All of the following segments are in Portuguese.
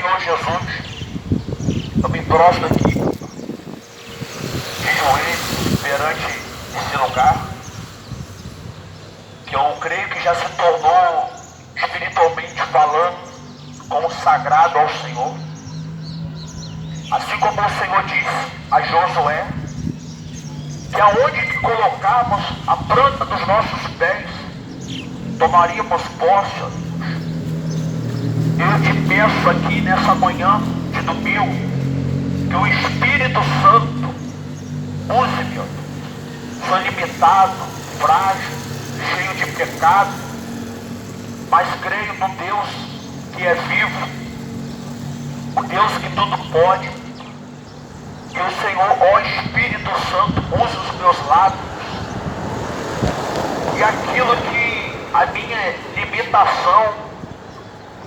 Senhor Jesus, eu me prostro aqui, de joelhos, perante esse lugar, que eu creio que já se tornou, espiritualmente falando, como sagrado ao Senhor. Assim como o Senhor disse a Josué, que aonde que colocarmos a planta dos nossos pés, tomaríamos posse. Eu te peço aqui nessa manhã de domingo, que o Espírito Santo use-me. Sou limitado, frágil, cheio de pecado, mas creio no Deus que é vivo, o Deus que tudo pode. Que o Senhor, ó Espírito Santo, use os meus lábios, e aquilo que a minha limitação,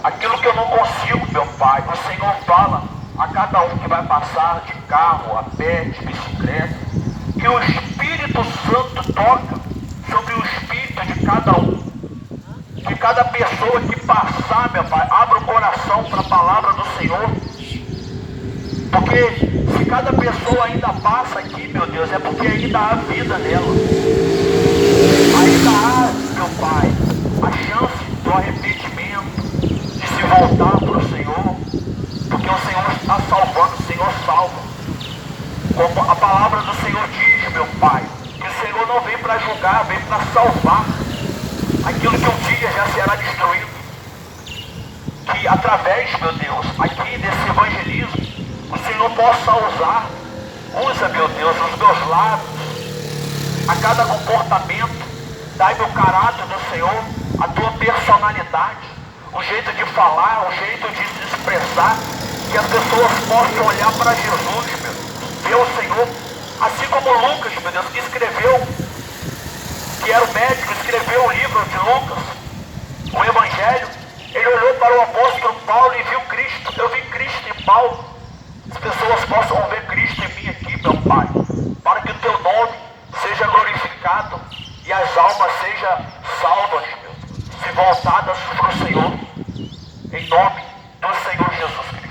aquilo que eu não consigo, meu Pai, o Senhor fala a cada um que vai passar de carro, a pé, de bicicleta, que o Espírito Santo toca sobre o espírito de cada um, que cada pessoa que passar, meu Pai, abra o coração para a palavra do Senhor, porque se cada pessoa ainda passa aqui, meu Deus, é porque ainda há vida nela. Ainda há, meu Pai, a chance do arrependimento, de se voltar para o Senhor, porque o Senhor está salvando, o Senhor salva. Como a palavra do Senhor diz, meu Pai, que o Senhor não vem para julgar, vem para salvar. Aquilo que um dia já será destruído. Que através, meu Deus, aqui desse evangelismo, o Senhor possa usar, usa, meu Deus, os meus lábios, a cada comportamento, dai-me o caráter do Senhor, a tua personalidade, o jeito de falar, o jeito de se expressar, que as pessoas possam olhar para Jesus, meu Deus, ver o Senhor, assim como Lucas, meu Deus, que escreveu, que era o médico, escreveu o livro de Lucas, o Evangelho, ele olhou para o apóstolo Paulo e viu Cristo. Eu vi Cristo em Paulo. As pessoas possam ver Cristo em mim aqui, meu Pai, para que o teu nome seja glorificado e as almas sejam salvas, meu Deus, se voltadas para o Senhor, em nome do Senhor Jesus Cristo.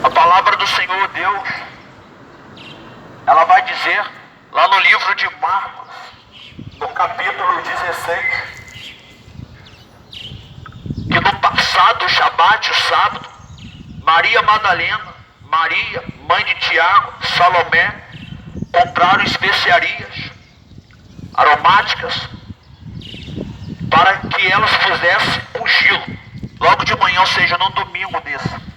A palavra do Senhor Deus, ela vai dizer lá no livro de Marcos, no capítulo 16, que no passado Shabat, o sábado, Maria Madalena, Maria, mãe de Tiago, Salomé, compraram especiarias aromáticas para que elas fizessem ungilo. Logo de manhã, ou seja, num domingo desse,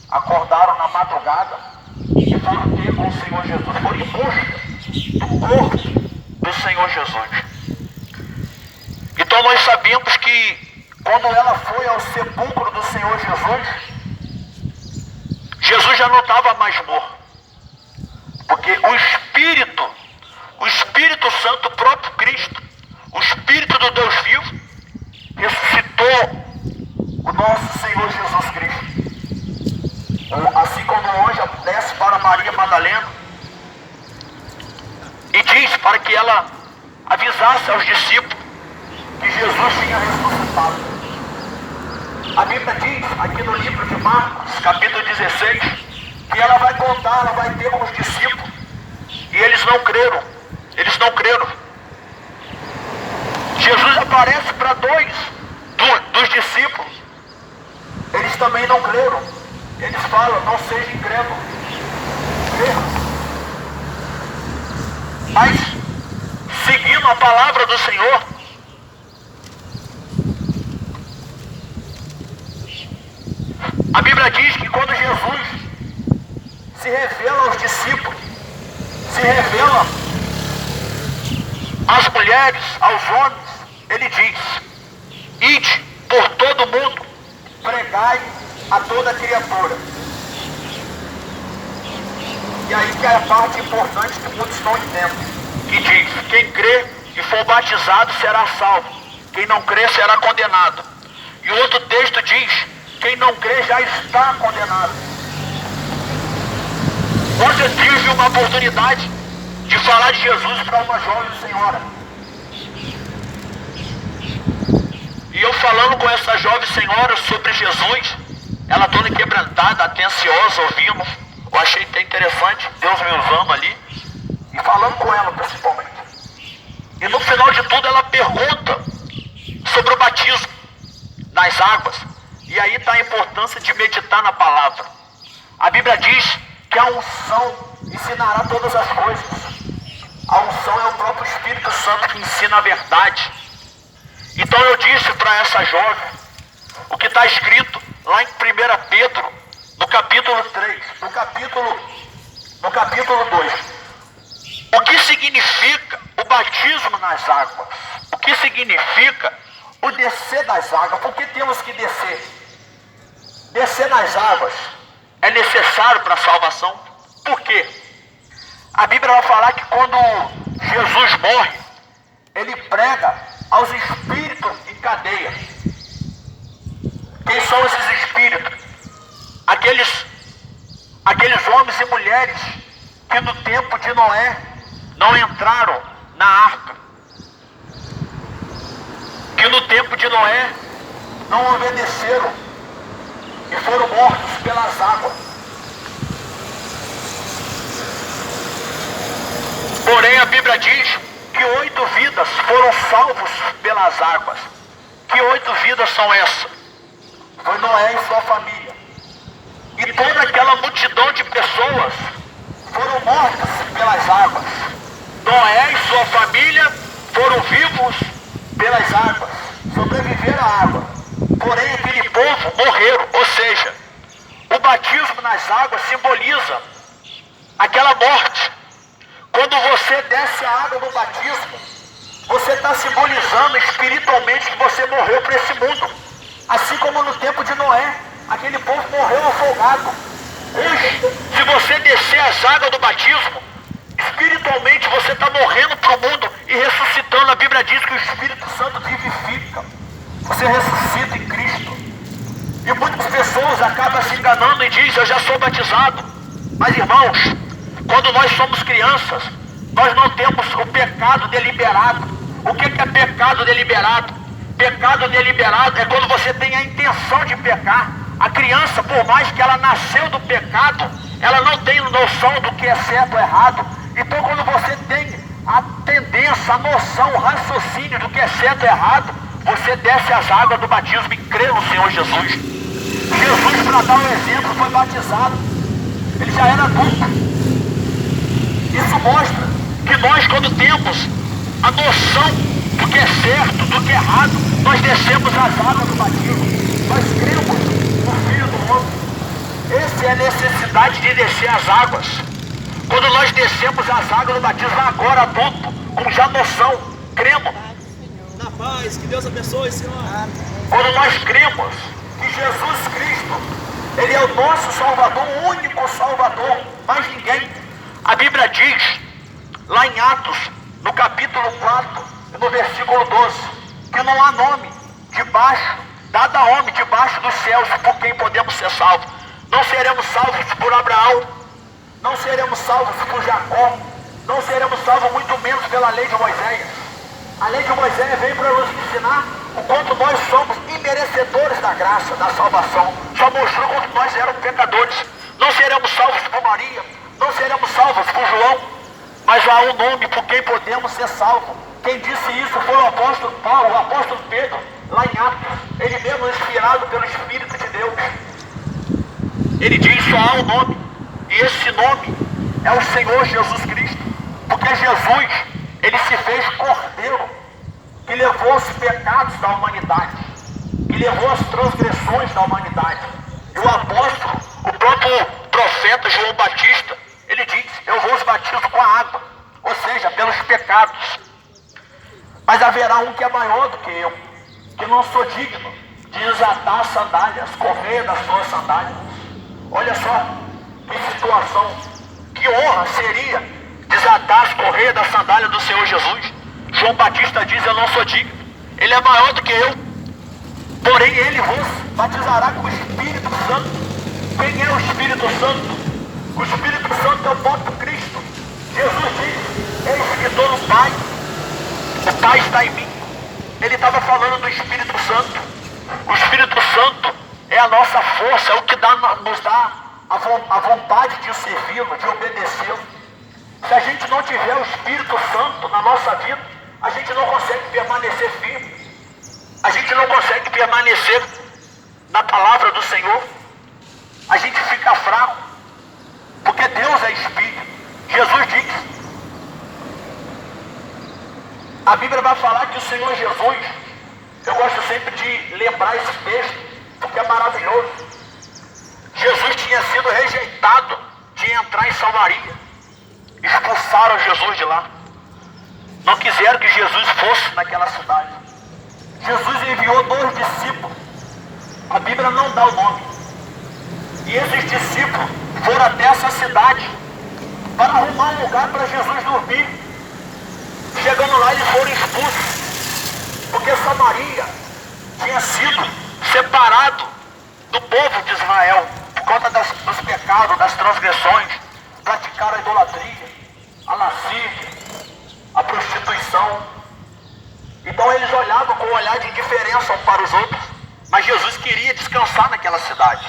acordaram na madrugada e foram ter com o Senhor Jesus, foram em busca do corpo do Senhor Jesus. Então nós sabemos que quando ela foi ao sepulcro do Senhor Jesus, Jesus já não estava mais morto, porque o Espírito Santo, o próprio Cristo, o Espírito do Deus vivo, ressuscitou o nosso Senhor Jesus Cristo. Assim como o anjo desce para Maria Madalena e diz para que ela avisasse aos discípulos que Jesus tinha ressuscitado. A Bíblia diz, aqui no livro de Marcos, capítulo 16, que ela vai contar, ela vai ter com os discípulos, e eles não creram. Jesus aparece para dois dos discípulos, eles também não creram. Eles falam, não seja incrédulo. Mas, seguindo a palavra do Senhor, a Bíblia diz que quando Jesus se revela aos discípulos, se revela às mulheres, aos homens, ele diz: ide por todo mundo, pregai a toda criatura. E aí que é a parte importante que muitos não entendem, que diz: quem crê e for batizado será salvo, quem não crê será condenado. E o outro texto diz: quem não crê já está condenado. tive uma oportunidade de falar de Jesus para uma jovem senhora. E eu falando com essa jovem senhora sobre Jesus, ela toda quebrantada, atenciosa, ouvindo. Eu achei até interessante, Deus me usando ali. E falando com ela principalmente. E no final de tudo ela pergunta sobre o batismo nas águas. E aí está a importância de meditar na palavra. A Bíblia diz que a unção ensinará todas as coisas. A unção é o próprio Espírito Santo que ensina a verdade. Então eu disse para essa jovem o que está escrito lá em 1 Pedro, no capítulo 3, no capítulo 2. O que significa o batismo nas águas? O que significa o descer das águas? Por que temos que descer? Descer nas águas é necessário para a salvação. Por quê? A Bíblia vai falar que quando Jesus morre, ele prega aos espíritos em cadeia. Quem são esses espíritos? Aqueles homens e mulheres que no tempo de Noé não entraram na arca. Que no tempo de Noé não obedeceram e foram mortos pelas águas. Porém a Bíblia diz que 8 vidas foram salvos pelas águas. Que 8 vidas são essas? Foi Noé e sua família. E toda aquela multidão de pessoas foram mortas pelas águas. Noé e sua família foram vivos pelas águas, sobreviveram à água. Porém aquele povo morreram. Ou seja, o batismo nas águas simboliza aquela morte. Quando você desce a água do batismo, você está simbolizando espiritualmente que você morreu para esse mundo. Assim como no tempo de Noé, aquele povo morreu afogado. Hoje, se você descer as águas do batismo, espiritualmente você está morrendo para o mundo e ressuscitando. A Bíblia diz que o Espírito Santo vivifica. Você ressuscita em Cristo. E muitas pessoas acabam se enganando e dizem: eu já sou batizado. Mas irmãos, quando nós somos crianças, nós não temos o pecado deliberado. O que é pecado deliberado? Pecado deliberado é quando você tem a intenção de pecar. A criança, por mais que ela nasceu do pecado, ela não tem noção do que é certo ou errado. Então quando você tem a tendência, a noção, o raciocínio do que é certo ou errado, você desce as águas do batismo e crê no Senhor Jesus. Jesus, para dar um exemplo, foi batizado. Ele já era adulto. Isso mostra que nós, quando temos a noção do que é certo, do que é errado, nós descemos as águas do batismo. Nós cremos no Filho do Homem. Essa é a necessidade de descer as águas. Quando nós descemos as águas do batismo, agora adulto, com já noção, cremos. Na paz, que Deus abençoe, Senhor. Quando nós cremos que Jesus Cristo, Ele é o nosso Salvador, o único Salvador, mais ninguém. A Bíblia diz, lá em Atos, no capítulo 4, no versículo 12, que não há nome dado a homem debaixo dos céus por quem podemos ser salvos. Não seremos salvos por Abraão, não seremos salvos por Jacó, não seremos salvos muito menos pela lei de Moisés. A lei de Moisés veio para nos ensinar o quanto nós somos imerecedores da graça, da salvação. Só mostrou quanto nós éramos pecadores. Não seremos salvos por Maria, não seremos salvos por João, mas há um nome por quem podemos ser salvos. Quem disse isso foi o apóstolo Paulo, o apóstolo Pedro, lá em Atos. Ele mesmo inspirado pelo Espírito de Deus. Ele diz: só há um nome, e esse nome é o Senhor Jesus Cristo. Porque Jesus, Ele se fez cordeiro, que levou os pecados da humanidade, que levou as transgressões da humanidade. E o apóstolo, o próprio profeta João Batista, ele diz: eu vos batizo com a água, ou seja, pelos pecados. Mas haverá um que é maior do que eu, que não sou digno de desatar as sandálias, correr das suas sandálias. Olha só que situação, que honra seria desatar as correias da sandália do Senhor Jesus. João Batista diz: eu não sou digno. Ele é maior do que eu, porém Ele vos batizará com o Espírito Santo. Quem é o Espírito Santo? O Espírito Santo é o próprio Cristo. Jesus diz: eis que estou no Pai, o Pai está em mim. Ele estava falando do Espírito Santo. O Espírito Santo é a nossa força, é o que nos dá a vontade de servi-lo, de obedecê-lo. Se a gente não tiver o Espírito Santo na nossa vida, a gente não consegue permanecer firme. A gente não consegue permanecer na palavra do Senhor. A gente fica fraco, porque Deus é Espírito. Jesus diz, a Bíblia vai falar que o Senhor Jesus, eu gosto sempre de lembrar esse texto, porque é maravilhoso. Jesus tinha sido rejeitado de entrar em Samaria. Expulsaram Jesus de lá. Não quiseram que Jesus fosse naquela cidade. Jesus enviou 2 discípulos. A Bíblia não dá o nome. E esses discípulos foram até essa cidade para arrumar um lugar para Jesus dormir. Chegando lá, eles foram expulsos, porque Samaria tinha sido separado do povo de Israel por conta dos pecados, das transgressões. Praticaram a idolatria, a lascívia, a prostituição. Então eles olhavam com um olhar de indiferença um para os outros. Mas Jesus queria descansar naquela cidade.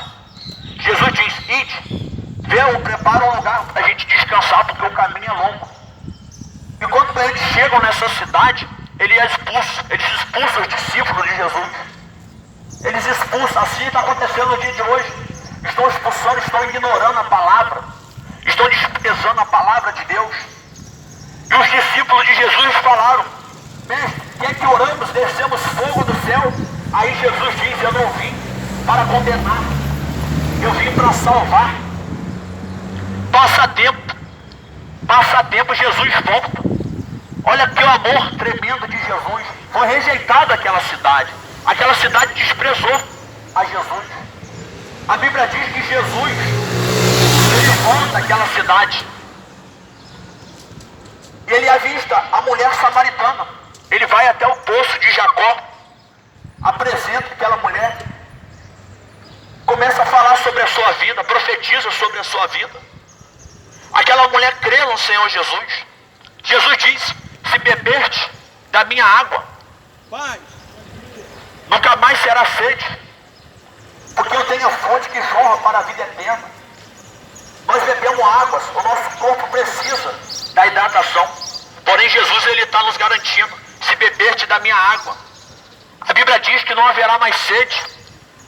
Jesus diz: ide, prepara um lugar para a gente descansar, porque o caminho é longo. E quando eles chegam nessa cidade, eles expulsam os discípulos de Jesus. Eles expulsam, assim está acontecendo no dia de hoje. Estão expulsando, estão ignorando a palavra, estão desprezando a palavra de Deus. E os discípulos de Jesus falaram: mestre, quer que oramos, descemos fogo do céu? Aí Jesus diz: eu não vim para condenar, eu vim para salvar. Passa tempo, Jesus volta. Olha que o amor tremendo de Jesus. Foi rejeitado aquela cidade desprezou a Jesus. A Bíblia diz que Jesus, ele volta àquela cidade. E ele avista a mulher samaritana. Ele vai até o poço de Jacó, apresenta aquela mulher, começa a falar sobre a sua vida, profetiza sobre a sua vida. Aquela mulher crê no Senhor Jesus. Jesus diz: se beberdes da minha água, nunca mais será sede, porque eu tenho a fonte que jorra para a vida eterna. Nós bebemos águas, o nosso corpo precisa da hidratação. Porém Jesus, ele está nos garantindo: se beberdes da minha água. A Bíblia diz que não haverá mais sede.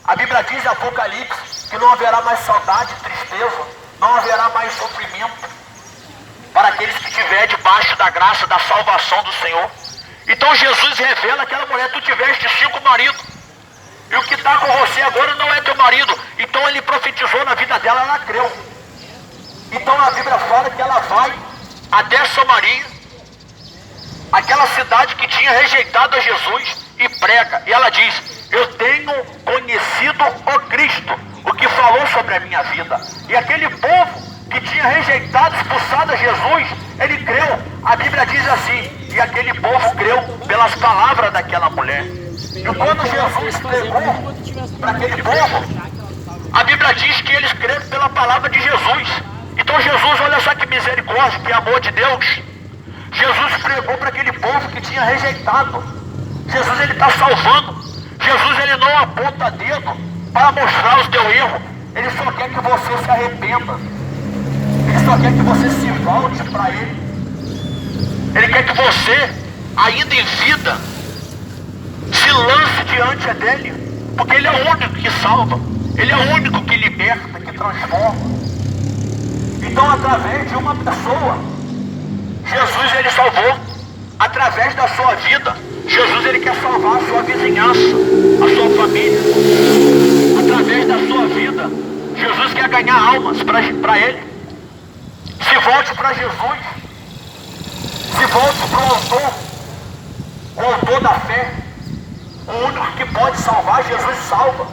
A Bíblia diz em Apocalipse que não haverá mais saudade, tristeza, não haverá mais sofrimento para aqueles que estiverem debaixo da graça, da salvação do Senhor. Então Jesus revela àquela mulher: tu tiveste 5 maridos, e o que está com você agora não é teu marido. Então ele profetizou na vida dela, ela creu. Então a Bíblia fala que ela vai até Samaria, aquela cidade que tinha rejeitado a Jesus, e prega. E ela diz: eu tenho conhecido o Cristo, o que falou sobre a minha vida. E aquele povo que tinha rejeitado, expulsado a Jesus, ele creu. A Bíblia diz assim: e aquele povo creu pelas palavras daquela mulher. E quando Jesus pregou para aquele povo, a Bíblia diz que eles creram pela palavra de Jesus. Então Jesus, olha só que misericórdia, que amor de Deus. Jesus pregou para aquele povo que tinha rejeitado. Jesus, ele está salvando. Jesus, ele não aponta dedo para mostrar o teu erro. Ele só quer que você se arrependa. Ele só quer que você se volte para Ele. Ele quer que você, ainda em vida, se lance diante dele. Porque Ele é o único que salva. Ele é o único que liberta, que transforma. Então, através de uma pessoa, Jesus, ele salvou. Através da sua vida, Jesus, ele quer salvar a sua vizinhança, a sua família. Através da sua vida, Jesus quer ganhar almas para Ele. Se volte para Jesus. Se volte para o autor da fé. O único que pode salvar, Jesus salva.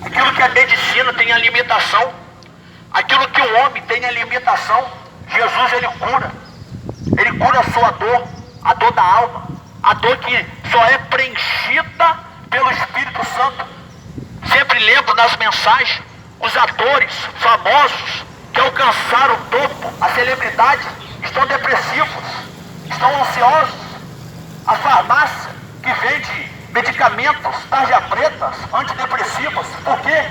Aquilo que a medicina tem a limitação, aquilo que o homem tem a limitação, Jesus, ele cura. Ele cura a sua dor, a dor da alma, a dor que só é preenchida pelo Espírito Santo. Sempre lembro das mensagens, os atores famosos que alcançaram o topo, a celebridade, estão depressivos, estão ansiosos. A farmácia que vende medicamentos, tarja pretas, antidepressivos. Por quê?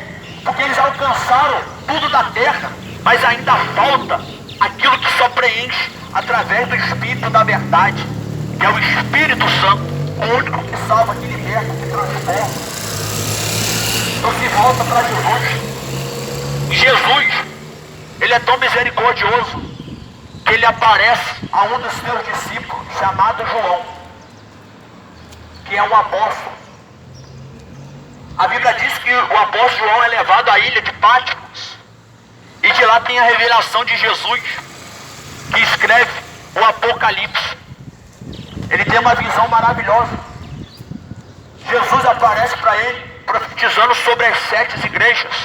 Porque eles alcançaram tudo da terra, mas ainda falta aquilo que só preenche através do Espírito da verdade, que é o Espírito Santo, o único que salva, que liberta, que transforma. Então se volta para Jesus. Jesus, ele é tão misericordioso que ele aparece a um dos seus discípulos, chamado João, que é um apóstolo. A Bíblia diz que o apóstolo João é levado à ilha de Patmos, e de lá tem a revelação de Jesus, que escreve o Apocalipse. Ele tem uma visão maravilhosa. Jesus aparece para ele, profetizando sobre as 7 igrejas,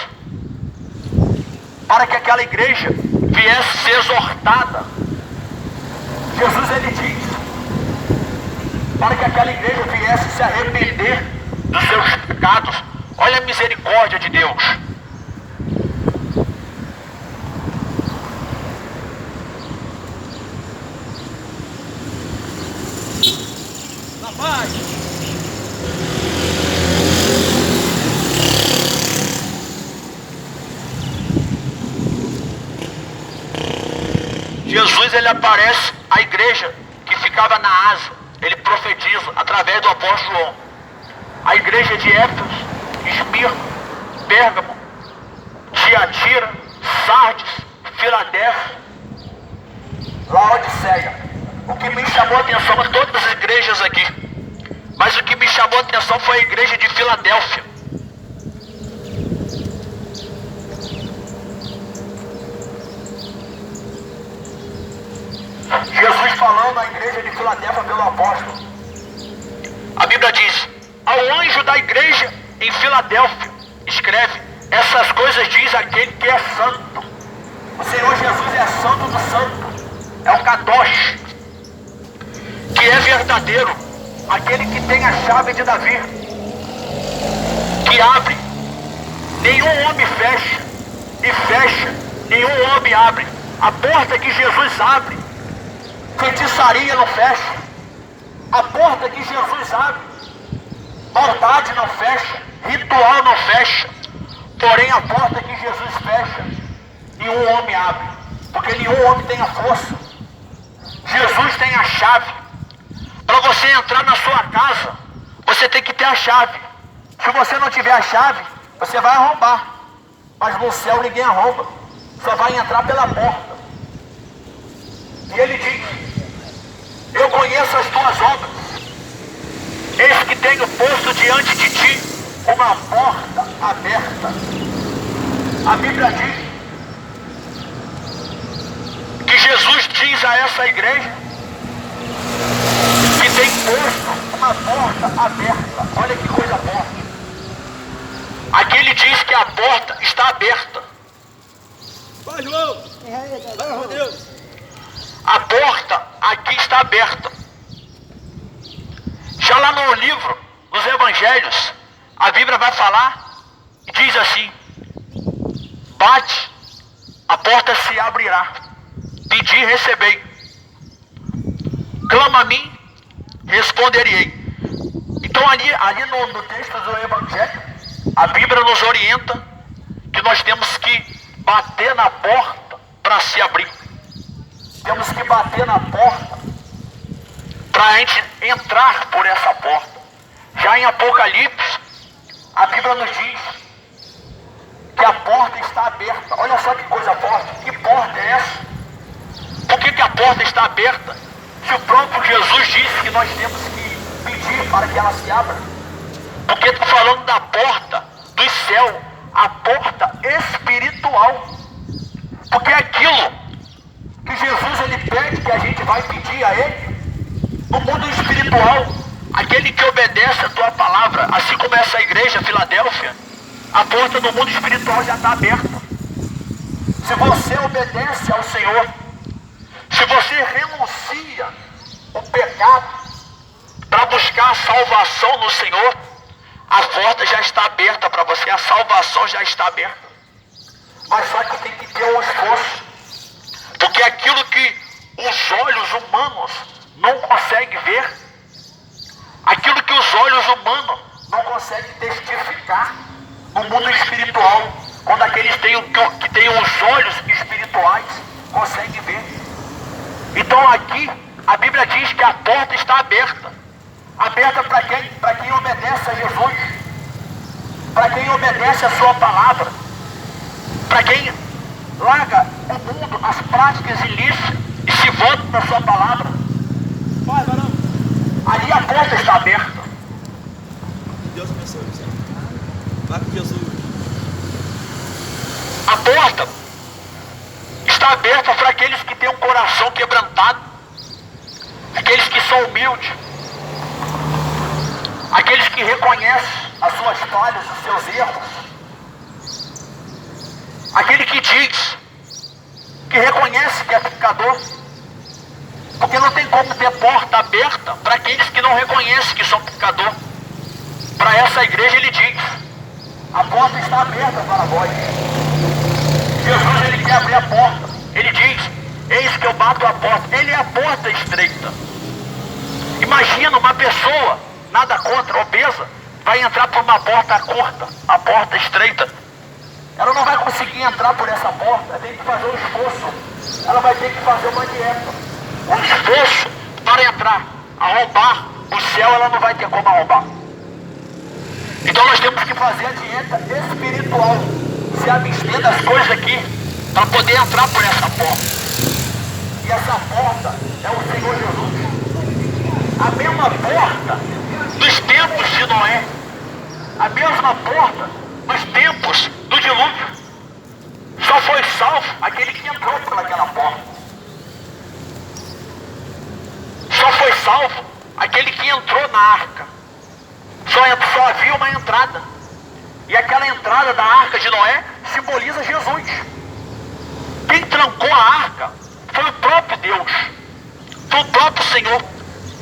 para que aquela igreja viesse ser exortada. Jesus, ele diz, para que aquela igreja viesse se arrepender dos seus pecados. Olha a misericórdia de Deus. Na paz. Jesus, ele aparece à igreja que ficava na Ásia. Ele profetiza através do apóstolo João. A igreja de Éfeso, Esmirna, Pérgamo, Tiatira, Sardes, Filadélfia, Laodiceia. O que me chamou a atenção é todas as igrejas aqui, mas o que me chamou a atenção foi a igreja de Filadélfia. Jesus falando à igreja de Filadélfia pelo apóstolo. A Bíblia diz: ao anjo da igreja em Filadélfia escreve: essas coisas diz aquele que é santo. O Senhor Jesus é santo do santo, é o Kadosh, que é verdadeiro, aquele que tem a chave de Davi, que abre, nenhum homem fecha, e fecha, nenhum homem abre. A porta que Jesus abre, feitiçaria não fecha. A porta que Jesus abre, maldade não fecha, ritual não fecha. Porém a porta que Jesus fecha, nenhum homem abre, porque nenhum homem tem a força. Jesus tem a chave. Para você entrar na sua casa, você tem que ter a chave. Se você não tiver a chave, você vai arrombar. Mas no céu ninguém arromba, só vai entrar pela porta. E ele diz: eu conheço as tuas obras, eis que tenho posto diante de ti uma porta aberta. A Bíblia diz que Jesus diz a essa igreja que tem posto uma porta aberta. Olha que coisa forte. Aqui ele diz que a porta está aberta. Vai, João. Vai, meu Deus. A porta aqui está aberta. Já lá no livro, nos evangelhos, a Bíblia vai falar e diz assim: bate, a porta se abrirá. Pedi e recebei. Clama a mim, responderei. Então ali no texto do evangelho, a Bíblia nos orienta que nós temos que bater na porta para se abrir. Temos que bater na porta para a gente entrar por essa porta. Já em Apocalipse, a Bíblia nos diz que a porta está aberta. Olha só que coisa forte. Que porta é essa? Por que a porta está aberta? Se o próprio Jesus disse que nós temos que pedir para que ela se abra. Porque está falando da porta do céu, a porta espiritual. Porque aquilo que Jesus ele pede, que a gente vai pedir a ele, no mundo espiritual, aquele que obedece a tua palavra, assim como essa igreja Filadélfia, a porta do mundo espiritual já está aberta. Se você obedece ao Senhor, se você renuncia o pecado para buscar a salvação no Senhor, a porta já está aberta para você, a salvação já está aberta. Mas só que tem que ter um esforço. humanos não conseguem ver, aquilo que os olhos humanos não conseguem testificar no mundo espiritual, quando aqueles que têm os olhos espirituais conseguem ver. Então aqui a Bíblia diz que a porta está aberta. Aberta para quem? Para quem obedece a Jesus, para quem obedece a sua palavra, para quem larga o mundo, as práticas ilícitas e se volta para a sua palavra. Vai, varão. Ali a porta está aberta. Deus abençoe você. Vai com Jesus. A porta está aberta para aqueles que têm um coração quebrantado, aqueles que são humildes, aqueles que reconhecem as suas falhas, os seus erros, aquele que diz, que reconhece que é pecador, porque não tem como ter porta aberta para aqueles que não reconhecem que são pecador. Para essa igreja ele diz, a porta está aberta para vós. Jesus, ele quer abrir a porta. Ele diz, eis que eu bato a porta. Ele é a porta estreita. Imagina uma pessoa, nada contra, obesa, vai entrar por uma porta curta, a porta estreita. Ela não vai conseguir entrar por essa porta, ela tem que fazer um esforço. Ela vai ter que fazer uma dieta, um esforço para entrar. Arrombar o céu, ela não vai ter como arrombar. Então nós temos que fazer a dieta espiritual, se abster das coisas aqui, para poder entrar por essa porta. E essa porta é o Senhor Jesus. A mesma porta dos tempos de Noé, a mesma porta dos tempos do dilúvio. Só foi salvo aquele que entrou pelaquela porta. Só foi salvo aquele que entrou na arca. Só havia uma entrada. E aquela entrada da arca de Noé simboliza Jesus. Quem trancou a arca foi o próprio Deus, foi o próprio Senhor.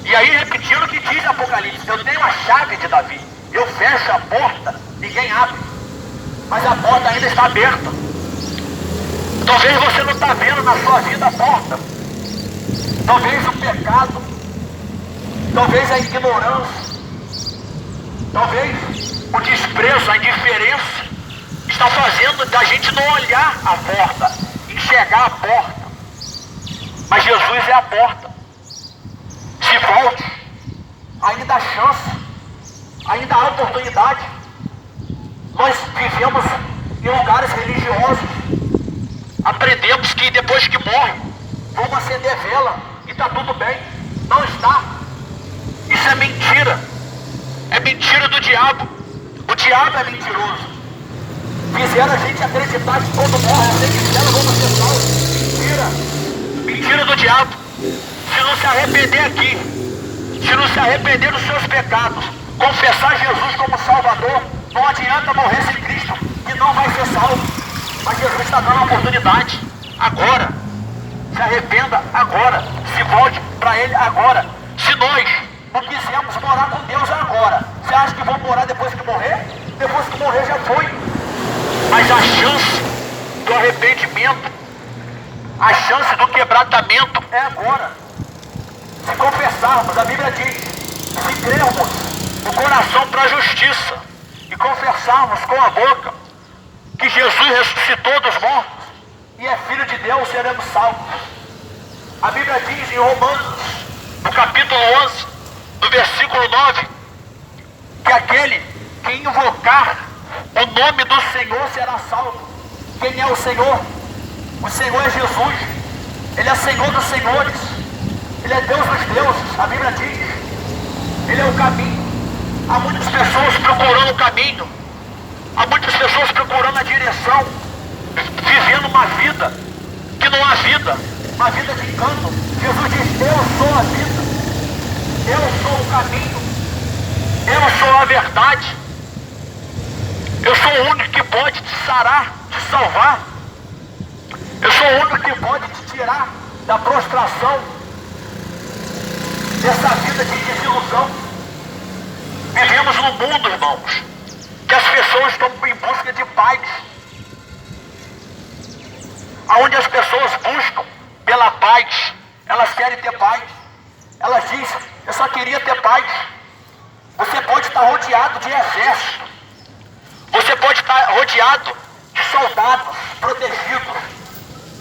E aí, repetindo o que diz Apocalipse, eu tenho a chave de Davi, eu fecho a porta, ninguém abre, mas a porta ainda está aberta. Talvez você não está vendo na sua vida a porta, talvez o pecado, talvez a ignorância, talvez o desprezo, a indiferença está fazendo da gente não olhar a porta, enxergar a porta. Mas Jesus é a porta. Se volte, ainda há chance, ainda há oportunidade. Nós vivemos em lugares religiosos, aprendemos que depois que morre, vamos acender vela e está tudo bem. Não está. Isso é mentira. É mentira do diabo. O diabo é mentiroso. Fizeram a gente acreditar que quando morre, acende vela, vamos ser salvos. Mentira. Mentira do diabo. Se não se arrepender aqui, se não se arrepender dos seus pecados, confessar Jesus como Salvador, não adianta morrer sem Cristo, que não vai ser salvo. Mas Jesus está dando a oportunidade agora. Se arrependa agora, se volte para Ele agora. Se nós não quisermos morar com Deus agora, você acha que vamos morar depois que morrer? Depois que morrer já foi. Mas a chance do arrependimento, a chance do quebrantamento é agora. Se confessarmos, a Bíblia diz, se crermos no coração para a justiça e confessarmos com a boca que Jesus ressuscitou dos mortos e é Filho de Deus, seremos salvos. A Bíblia diz em Romanos, no capítulo 11, no versículo 9, que aquele que invocar o nome do Senhor será salvo. Quem é o Senhor? O Senhor é Jesus. Ele é Senhor dos senhores. Ele é Deus dos deuses. A Bíblia diz. Ele é o caminho. Há muitas pessoas procurando o caminho. Há muitas pessoas procurando a direção. Vivendo uma vida que não há vida. Uma vida de engano. Jesus diz, eu sou a vida. Eu sou o caminho. Eu sou a verdade. Eu sou o único que pode te sarar, te salvar. Eu sou o único que pode te tirar da prostração, dessa vida de desilusão. Vivemos num mundo, irmãos, que as pessoas estão em busca de paz. Onde as pessoas buscam pela paz, Elas querem ter paz. Elas dizem, eu só queria ter paz. Você pode estar rodeado de exército. Você pode estar rodeado de soldados protegidos.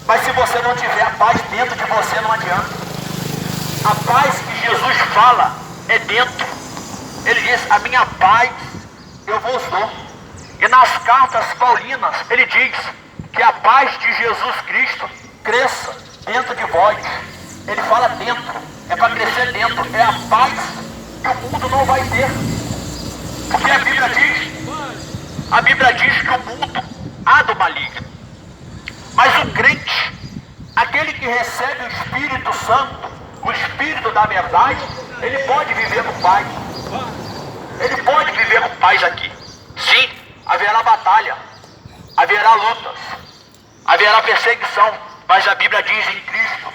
Mas se você não tiver a paz dentro de você, não adianta. A paz que Jesus fala é dentro. Ele diz, a minha paz eu vos dou. E nas cartas paulinas, ele diz que a paz de Jesus Cristo cresça dentro de vós. Ele fala dentro, é para crescer dentro. É a paz que o mundo não vai ter. Porque a Bíblia diz que o mundo há do maligno. Mas o crente, aquele que recebe o Espírito Santo, o Espírito da verdade, ele pode viver com paz. Ele pode viver com paz aqui. Sim, haverá batalha, haverá lutas, haverá perseguição, mas a Bíblia diz em Cristo,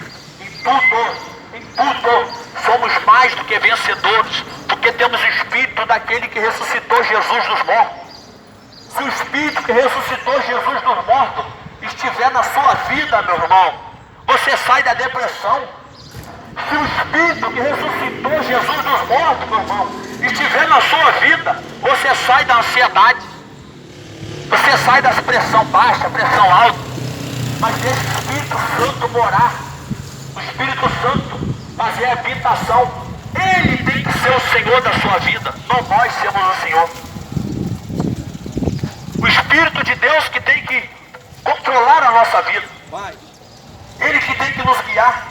em tudo, somos mais do que vencedores, porque temos o Espírito daquele que ressuscitou Jesus dos mortos. Se o Espírito que ressuscitou Jesus dos mortos estiver na sua vida, meu irmão, você sai da depressão. Se o Espírito que ressuscitou Jesus dos mortos, meu irmão, estiver na sua vida, você sai da ansiedade. Você sai da pressão baixa, pressão alta. Mas deixa o Espírito Santo morar. O Espírito Santo fazer a habitação. Ele tem que ser o Senhor da sua vida, não nós sermos o Senhor. O Espírito de Deus que tem que controlar a nossa vida. Ele que tem que nos guiar.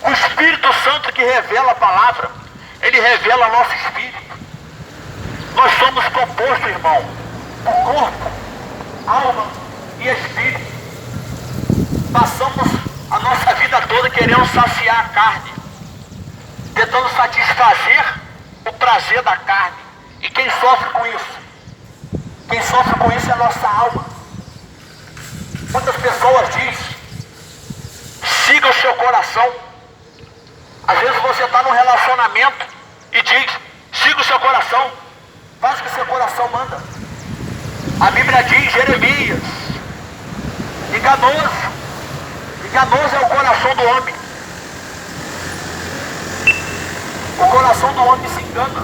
O Espírito Santo que revela a palavra, ele revela nosso espírito. Nós somos compostos, irmão, por corpo, alma e espírito. Passamos a nossa vida toda querendo saciar a carne, tentando satisfazer o prazer da carne. E quem sofre com isso? Quem sofre com isso é a nossa alma. Muitas pessoas dizem, siga o seu coração. Às vezes você está num relacionamento e diz, siga o seu coração, faz o que o seu coração manda. A Bíblia diz, Jeremias, enganoso é o coração do homem. O coração do homem se engana.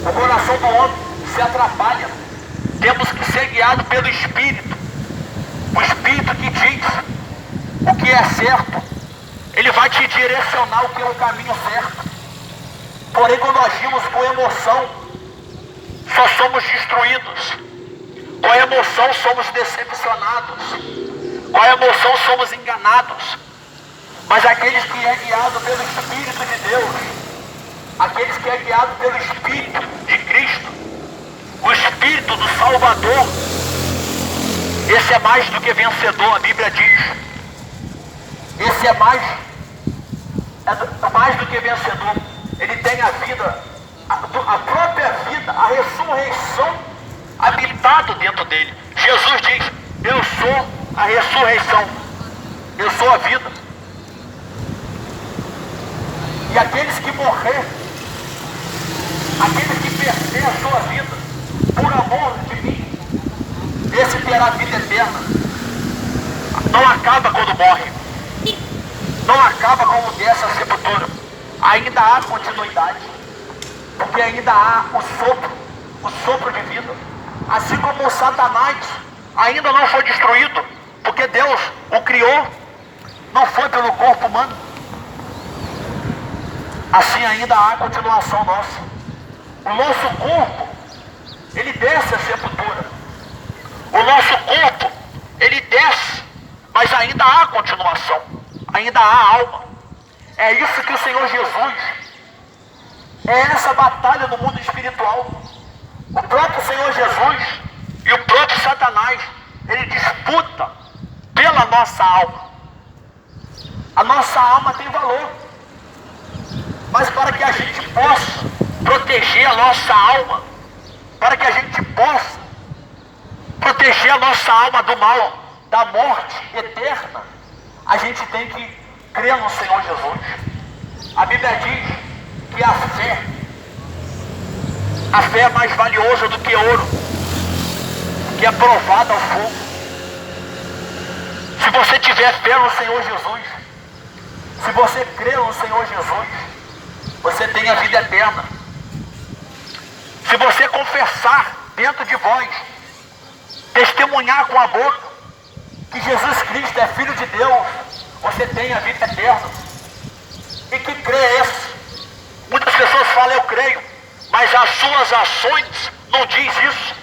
O coração do homem se atrapalha. Temos que ser guiados pelo Espírito. O Espírito que diz o que é certo. Ele vai te direcionar o que é o caminho certo. Porém, quando agimos com emoção, só somos destruídos. Com a emoção somos decepcionados. Com a emoção somos enganados. Mas aqueles que é guiado pelo Espírito de Deus, aqueles que é guiado pelo Espírito de Cristo, o Espírito do Salvador, esse é mais do que vencedor, a Bíblia diz. Esse é mais do que vencedor. Ele tem a vida, a própria vida, a ressurreição habitado dentro dele. Jesus diz, eu sou a ressurreição, eu sou a vida. E aqueles que morrer, aqueles que perder a sua vida por amor de mim, esse terá vida eterna. Não acaba quando morre. Não acaba como dessa sepultura. Ainda há continuidade. Porque ainda há o sopro de vida. Assim como o Satanás ainda não foi destruído, porque Deus o criou, não foi pelo corpo humano. Assim ainda há continuação nossa. O nosso corpo, ele desce a sepultura. O nosso corpo, ele desce, mas ainda há continuação. Ainda há alma. É isso que o Senhor Jesus, é essa batalha no mundo espiritual. O próprio Senhor Jesus e o próprio Satanás, ele disputa pela nossa alma. A nossa alma tem valor. Mas para que a gente possa proteger a nossa alma, para que a gente possa proteger a nossa alma do mal, da morte eterna, a gente tem que crer no Senhor Jesus. A Bíblia diz que a fé é mais valiosa do que ouro, que é provada ao fogo. Se você tiver fé no Senhor Jesus, Se você crê no Senhor Jesus, você tem a vida eterna. Se você confessar dentro de vós, testemunhar com a boca que Jesus Cristo é Filho de Deus, você tem a vida eterna. E que crê é esse? Muitas pessoas falam, eu creio, mas as suas ações não diz isso.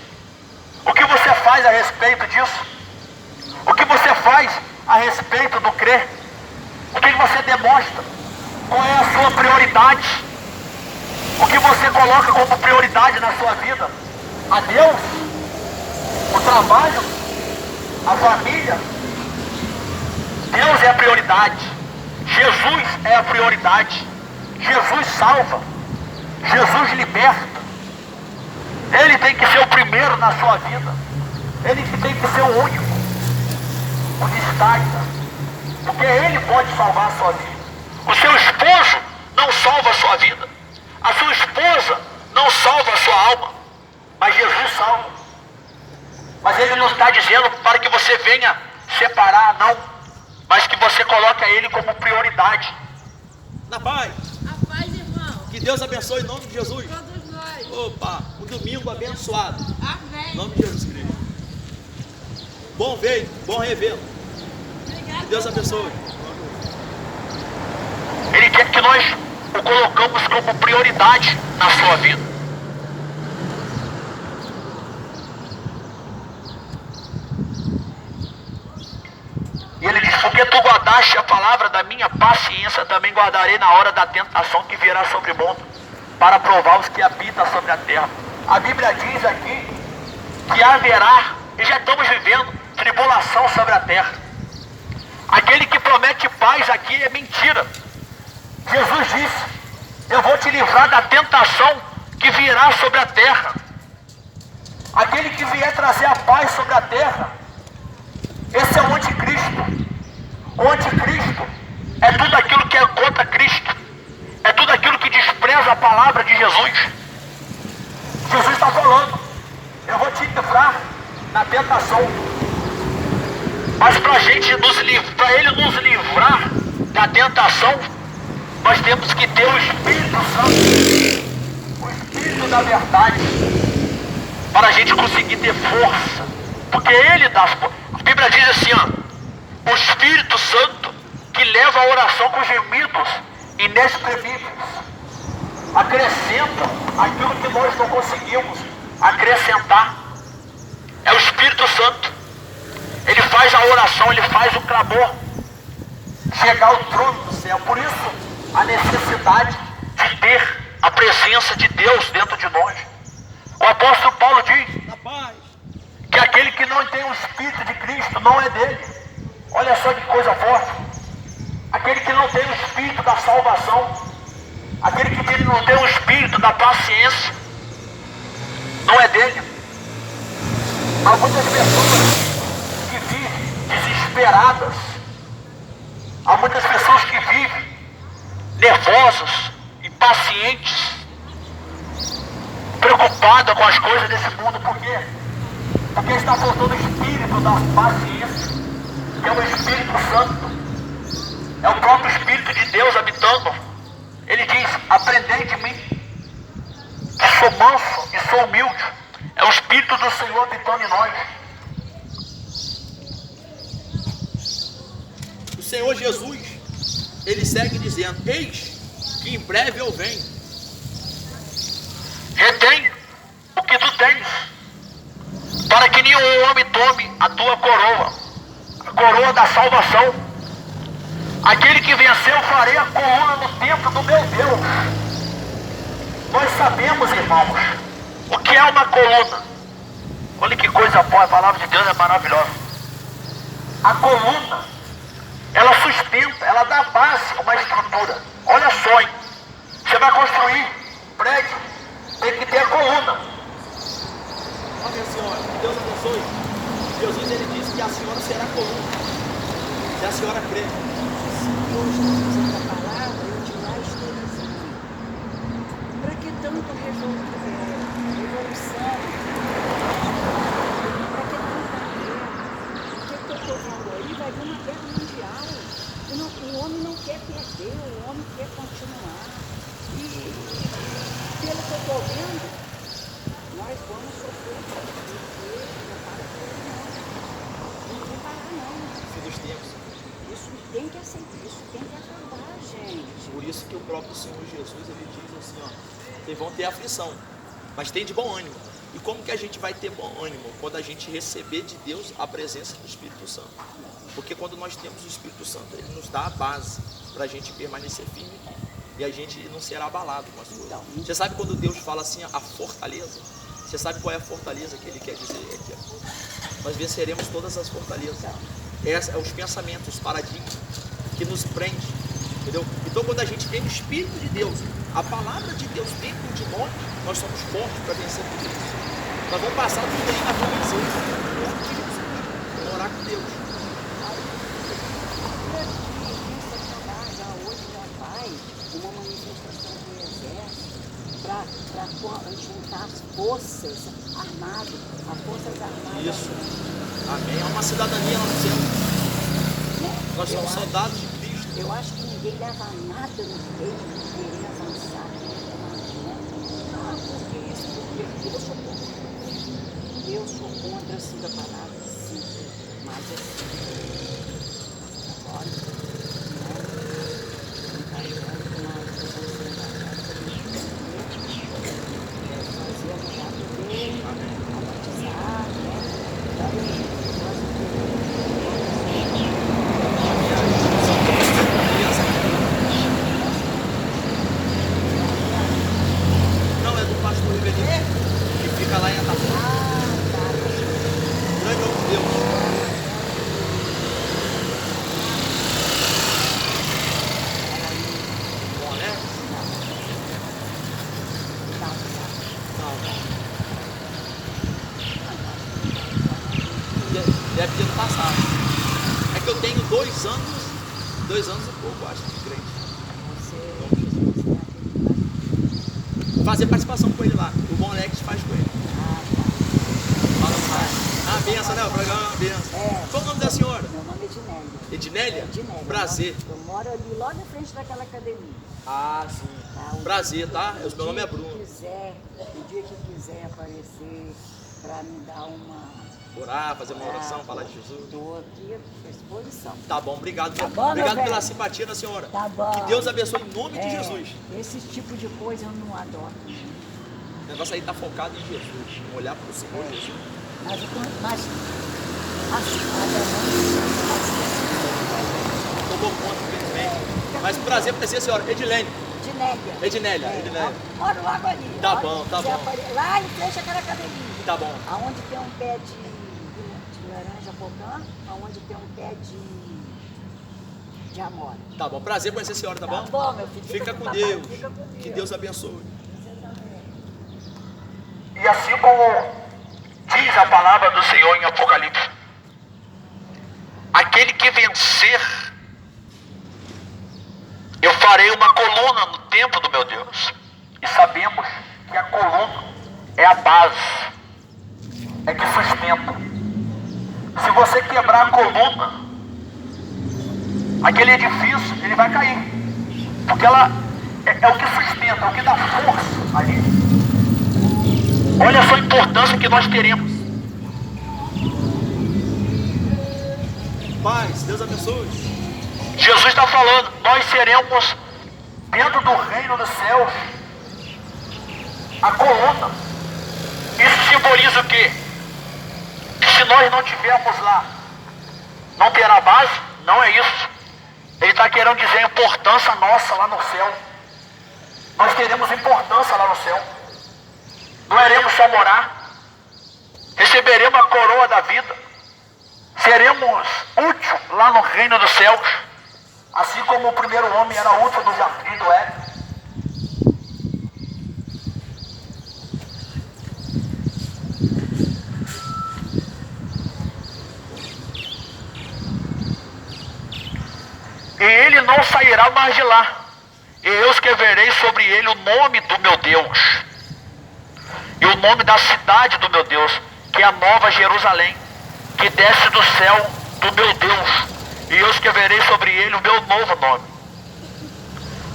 O que você faz a respeito disso? O que você faz a respeito do crer? O que você demonstra? Qual é a sua prioridade? O que você coloca como prioridade na sua vida? A Deus? O trabalho? A família? Deus é a prioridade. Jesus é a prioridade. Jesus salva. Jesus liberta. Ele tem que ser o primeiro na sua vida. Ele tem que ser o único. O destaque. Porque Ele pode salvar a sua vida. O seu esposo não salva a sua vida. A sua esposa não salva a sua alma. Mas Jesus salva. Mas Ele não está dizendo para que você venha separar, não. Mas que você coloque Ele como prioridade. Na paz. A paz, irmão. Que Deus abençoe em nome de Jesus. Todos nós. Opa, um domingo abençoado. Amém. Em nome de Jesus Cristo. Bom ver, bom revê-lo. Obrigado. Que Deus abençoe. Ele quer que nós o colocamos como prioridade na sua vida. E ele diz, porque tu guardaste a palavra da minha paciência, também guardarei na hora da tentação que virá sobre o mundo, para provar os que habitam sobre a terra. A Bíblia diz aqui que haverá, e já estamos vivendo, tribulação sobre a terra. Aquele que promete paz aqui é mentira. Jesus disse, eu vou te livrar da tentação que virá sobre a terra. Aquele que vier trazer a paz sobre a terra, esse é o anticristo. O anticristo é tudo aquilo que é contra Cristo. É tudo aquilo que despreza a palavra de Jesus. Jesus está falando, eu vou te livrar da tentação. Mas para Ele nos livrar da tentação, nós temos que ter o Espírito Santo, o Espírito da verdade, para a gente conseguir ter força. Porque Ele dá. A Bíblia diz assim, ó, o Espírito Santo que leva a oração com gemidos inexprimíveis, acrescenta aquilo que nós não conseguimos acrescentar. É o Espírito Santo. Ele faz a oração, ele faz o clamor chegar ao trono do céu. Por isso a necessidade de ter a presença de Deus dentro de nós. O apóstolo Paulo diz Na paz. que aquele que não tem o Espírito de Cristo não é dele. Olha só que coisa forte. Aquele que não tem o Espírito da salvação, aquele que não tem o Espírito da paciência, não é dele. Há muitas pessoas que vivem desesperadas. Há muitas pessoas que vivem nervosas, impacientes, preocupadas com as coisas desse mundo. Por quê? Porque está faltando o Espírito da paciência, que é o Espírito Santo. É o próprio Espírito de Deus habitando. Ele diz, aprendei de mim, que sou manso e sou humilde. É o Espírito do Senhor habitando em nós. O Senhor Jesus, Ele segue dizendo, eis que em breve eu venho. Retém o que tu tens, para que nenhum homem tome a tua coroa, a coroa da salvação. Aquele que venceu, farei a coluna no templo do meu Deus. Nós sabemos, irmãos, o que é uma coluna. Olha que coisa boa, a palavra de Deus é maravilhosa. A coluna, ela sustenta, ela dá base a uma estrutura. Olha só, hein? Você vai construir prédio, tem que ter a coluna. Olha senhora, que Deus abençoe. Jesus, Ele disse que a senhora será coluna. Se a senhora crê. Deus está usando a palavra e onde lá estamos aqui. Para que tanto revolução? Para que tanta guerra? O que eu estou vendo aí? Vai vir uma guerra mundial. O homem não quer perder, o homem quer continuar. E, pelo que eu estou vendo, nós vamos sofrer porque não para por ele não vai parar não. Fim dos tempos. Isso tem que aceitar, isso tem que acabar, gente. Por isso que o próprio Senhor Jesus, ele diz assim, ó, vocês vão ter aflição, mas tem de bom ânimo. E como que a gente vai ter bom ânimo? Quando a gente receber de Deus a presença do Espírito Santo. Porque quando nós temos o Espírito Santo, ele nos dá a base para a gente permanecer firme e a gente não será abalado com as coisas. Você sabe quando Deus fala assim, a fortaleza? Você sabe qual é a fortaleza que ele quer dizer aqui? Nós venceremos todas as fortalezas. Esses são os pensamentos, os paradigmas que nos prendem, entendeu? Então quando a gente tem o Espírito de Deus, a palavra de Deus dentro de nós somos fortes para vencer tudo isso. Nós vamos passar tudo aí na vencer. Vamos orar com Deus. Uma manifestação do exército para juntar as forças armadas, as forças armadas. Isso. Amém. É uma cidadania lá no céu. Né? Nós somos soldados de Cristo. Eu acho que ninguém leva nada no peito de querer avançar. Né? Porque isso, porque eu sou contra. Eu sou contra assim da palavra, sim. Mas assim, agora. Não, é do pastor Ribeiro, que fica lá em Atapuã. Grande homem de Deus. Bom, né? Deve ter no passado. É que eu tenho 2 anos e pouco, acho, de crente. Fazer participação com ele lá. O bom Alex faz com ele. Fala mais. Benção, né? O programa é uma benção. Qual o nome da senhora? Meu nome é Ednélia. Ednélia? Ednélia. Prazer. Eu moro ali logo em frente daquela academia. Ah, sim. Tá? Prazer, tá? Meu nome é Bruno. O dia que quiser aparecer para me dar uma... Orar, fazer uma oração, falar de Jesus. Estou aqui à disposição. Tá bom, obrigado. Tá bom, obrigado meu pela velho? simpatia da senhora. Tá bom. Que Deus abençoe em nome de Jesus. Esse tipo de coisa eu não adoro. O negócio aí tá focado em Jesus. Olhar para o Senhor Jesus. Mas a senhora Tomou conta, infelizmente. Mas prazer conhecer a senhora. Edilene. Ednélia. Moro logo ali. Tá bom, tá bom. Lá em frente àquela academia. Tá bom. Aonde tem um pé de laranja pocã, aonde tem um pé de amora. Tá bom, prazer conhecer a senhora, tá bom? Tá bom, meu filho. Fica com papai, Deus. fica com Deus. Que Deus abençoe. E assim como diz a palavra do Senhor em Apocalipse, aquele que vencer, eu farei uma coluna no templo do meu Deus. E sabemos que a coluna é a base, é que sustenta. Se você quebrar a coluna, aquele edifício, ele vai cair. Porque ela é o que sustenta, é o que dá força ali. Olha só a importância que nós teremos. Paz, Deus abençoe. Jesus está falando, nós seremos dentro do reino dos céus a coluna. Isso simboliza o quê? Que se nós não tivermos lá, não terá base? Não é isso. Ele está querendo dizer a importância nossa lá no céu. Nós teremos importância lá no céu. Não iremos só morar. Receberemos a coroa da vida. Seremos úteis lá no reino dos céus. Assim como o primeiro homem era útil no jardim do Éden. E ele não sairá mais de lá. E eu escreverei sobre ele o nome do meu Deus. E o nome da cidade do meu Deus, que é a Nova Jerusalém, que desce do céu do meu Deus. E eu escreverei sobre ele o meu novo nome.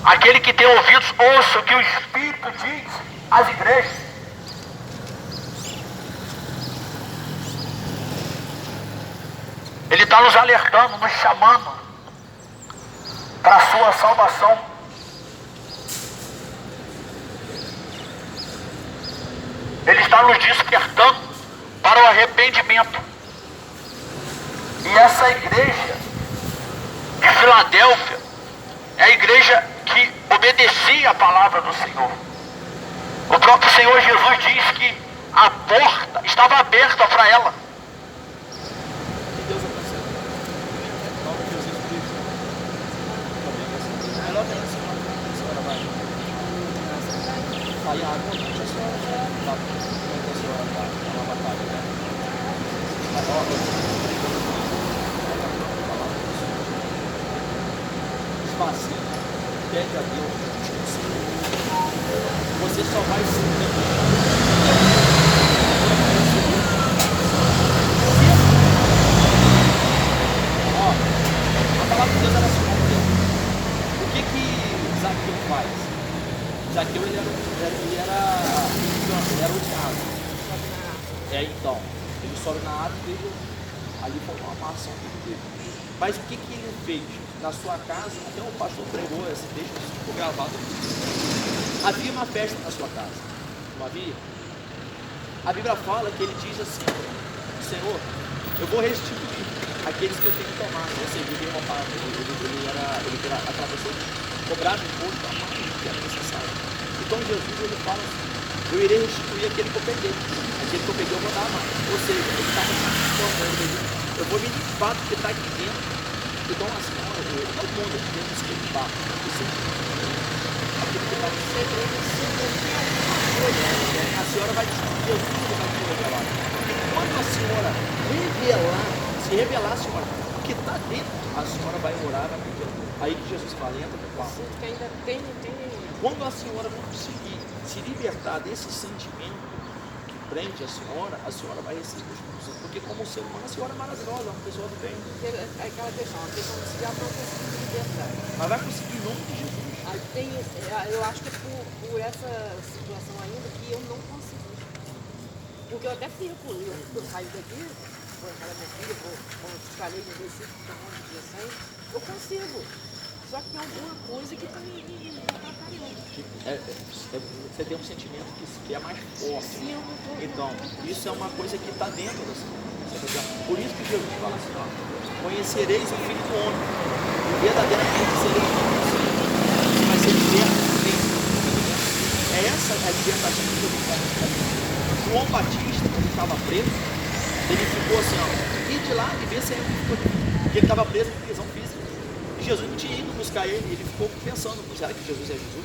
Aquele que tem ouvidos, ouça o que o Espírito diz às igrejas. Ele está nos alertando, nos chamando para a sua salvação. Ele está nos despertando para o arrependimento. E essa igreja de Filadélfia é a igreja que obedecia a palavra do Senhor. O próprio Senhor Jesus diz que a porta estava aberta para ela. Que Deus abençoe. Em nome de Jesus Cristo. Amém. Melhor tem a senhora vai. Aí a água, deixa a senhora já. Tá. Como é que a senhora tá? Tá na batalha, né? Esvazie, pede a Deus. Você só vai se a palavra de Deus era assim. O que Zaqueu faz? Zaqueu ele era odiado. Então, ele sobe na árvore dele, ali foi uma ação dele. Mas o que ele fez? Na sua casa, até o pastor pregou esse texto, ficou gravado aqui. Havia uma festa na sua casa, não havia? A Bíblia fala que ele diz assim: Senhor, eu vou restituir aqueles que eu tenho que tomar. Ou seja, ele era aquela pessoa que cobrava imposto a mais do que era necessário. Então Jesus ele fala assim: eu irei restituir aquele que eu peguei. Aquele que eu peguei eu vou dar mais. Ou seja, ele estava transformando. Eu vou me limpar do que está aqui dentro. Então a senhora, todo mundo tem que se limpar. Aquilo que está no segredo, a senhora vai descobrir, Jesus vai te revelar. E quando a senhora revelar a senhora o que está dentro, a senhora vai orar, vai pedir. Aí que Jesus fala, entra no quarto. Quando a senhora não conseguir se libertar desse sentimento que prende a senhora vai receber os frutos. Porque como ser humano, a senhora é maravilhosa, é uma pessoa do bem. Aquela questão, a pessoa não se dá para conseguir se libertar. Mas vai conseguir em nome de Jesus. Eu acho que é por essa situação ainda que eu não consegui. Porque eu até fico, eu saio daqui, vou entrar na minha filha, como te falei no Recife, que é um monte de direção, eu consigo. Só que tem alguma coisa que está me atrapalhando. Você tem um sentimento que é mais forte. Sim, eu não tô, então, isso é uma coisa que está dentro da sua. Por isso que Jesus fala assim: ó, conhecereis o Filho do Homem, e verdadeiramente sereis filhos do Senhor. Você vai ser liberto dentro. É essa a libertação que Jesus está nos. João Batista, quando estava preso, ele ficou assim: ó, ir de lá e ver se ele ficou aqui. Porque ele estava preso em prisão física. Jesus não tinha ido buscar ele ficou pensando: será que Jesus é Jesus?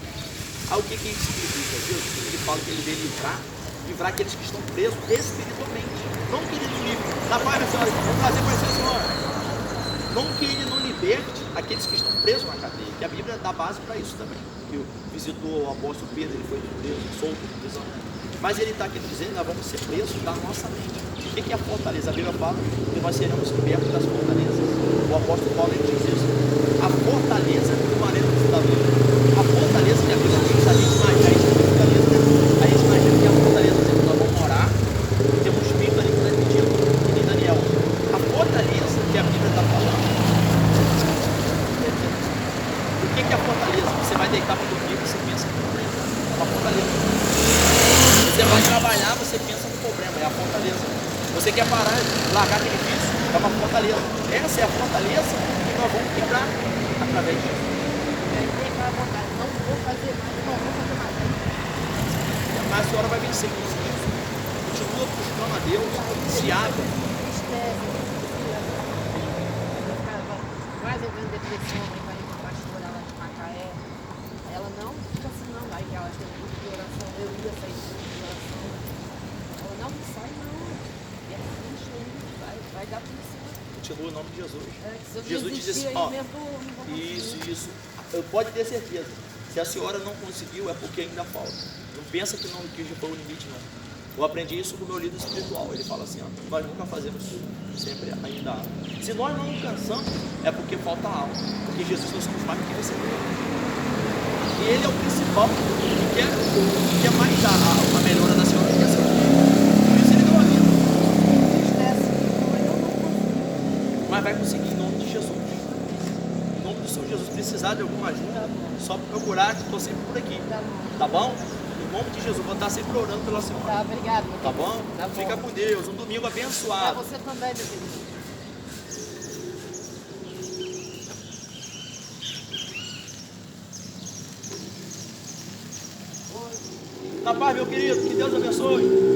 Aí o que isso significa? Jesus, ele fala que ele veio livrar aqueles que estão presos espiritualmente. Não que ele não livre. Na paz, senhora, vamos fazer para a senhora. Não que ele não liberte aqueles que estão presos na cadeia. Que a Bíblia dá base para isso também. Eu visitou o apóstolo Pedro, ele foi preso, solto, prisão. Mas ele está aqui dizendo: nós vamos ser presos da nossa mente. O que é a fortaleza? A Bíblia fala que nós seremos libertos das fortalezas. O apóstolo Paulo ele diz isso. A fortaleza do maneiro do cidadão. A fortaleza que a Bíblia diz, a gente imagina que a fortaleza, por exemplo, nós vamos orar, tem um espírito ali que está pedindo, que nem Daniel. A fortaleza que a Bíblia está falando. O que é a fortaleza? Você vai deitar para dormir, você pensa no problema. É uma fortaleza. Você vai trabalhar, você pensa no problema, é a fortaleza. Você quer parar, largar aquele vício, é uma fortaleza. Essa é a fortaleza que nós vamos quebrar através disso. Não vou fazer mais. Mas a senhora vai vencer com isso. Continua buscando a Deus, se abre. Quase entrando depressão, vai ir para a pastora lá de Macaé. Ela não fica assim, não. Aí ela tem grupo de oração, eu ia sair do grupo de oração. Ela não sai, não. E é triste aí, vai dar tudo certo. Continua em nome de Jesus. Se Jesus diz assim: ó, isso. pode ter certeza. Se a senhora não conseguiu, é porque ainda falta. Não pensa que já foi o limite, não. Eu aprendi isso com o meu líder espiritual. Ele fala assim, ó, nós nunca fazemos tudo, sempre ainda há. Se nós não alcançamos, é porque falta algo. Porque Jesus nós somos mais do que vencedores. E Ele é o principal que quer mais a melhora da senhora. Por isso Ele deu a vida. Mas vai conseguir em nome de Jesus. Em nome do Senhor Jesus. Precisar de alguma ajuda, só procurar, que estou sempre por aqui. Tá bom? Em nome de Jesus, vou estar sempre orando pela senhora. Tá, obrigado. Tá bom? Tá bom. Fica com Deus. Um domingo Pra abençoado. você também, meu querido. Na paz, meu querido. Que Deus abençoe.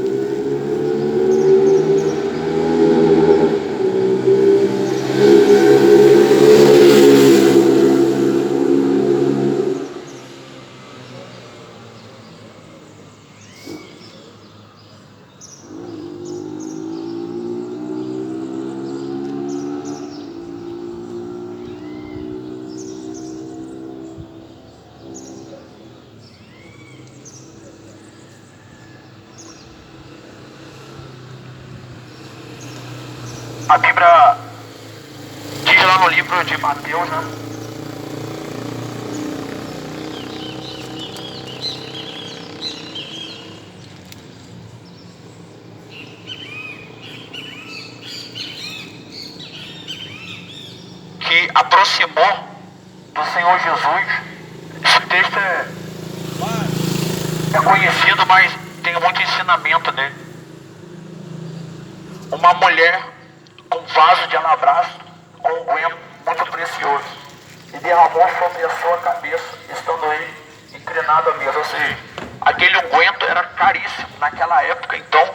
A Bíblia diz lá no livro de Mateus, né? Que aproximou do Senhor Jesus. Esse texto é conhecido, mas tem muito ensinamento nele. Uma mulher com um vaso de alabastro, com um unguento muito precioso, e derramou sobre a sua cabeça, estando ele inclinado à mesa. Ou seja, aquele unguento era caríssimo naquela época, então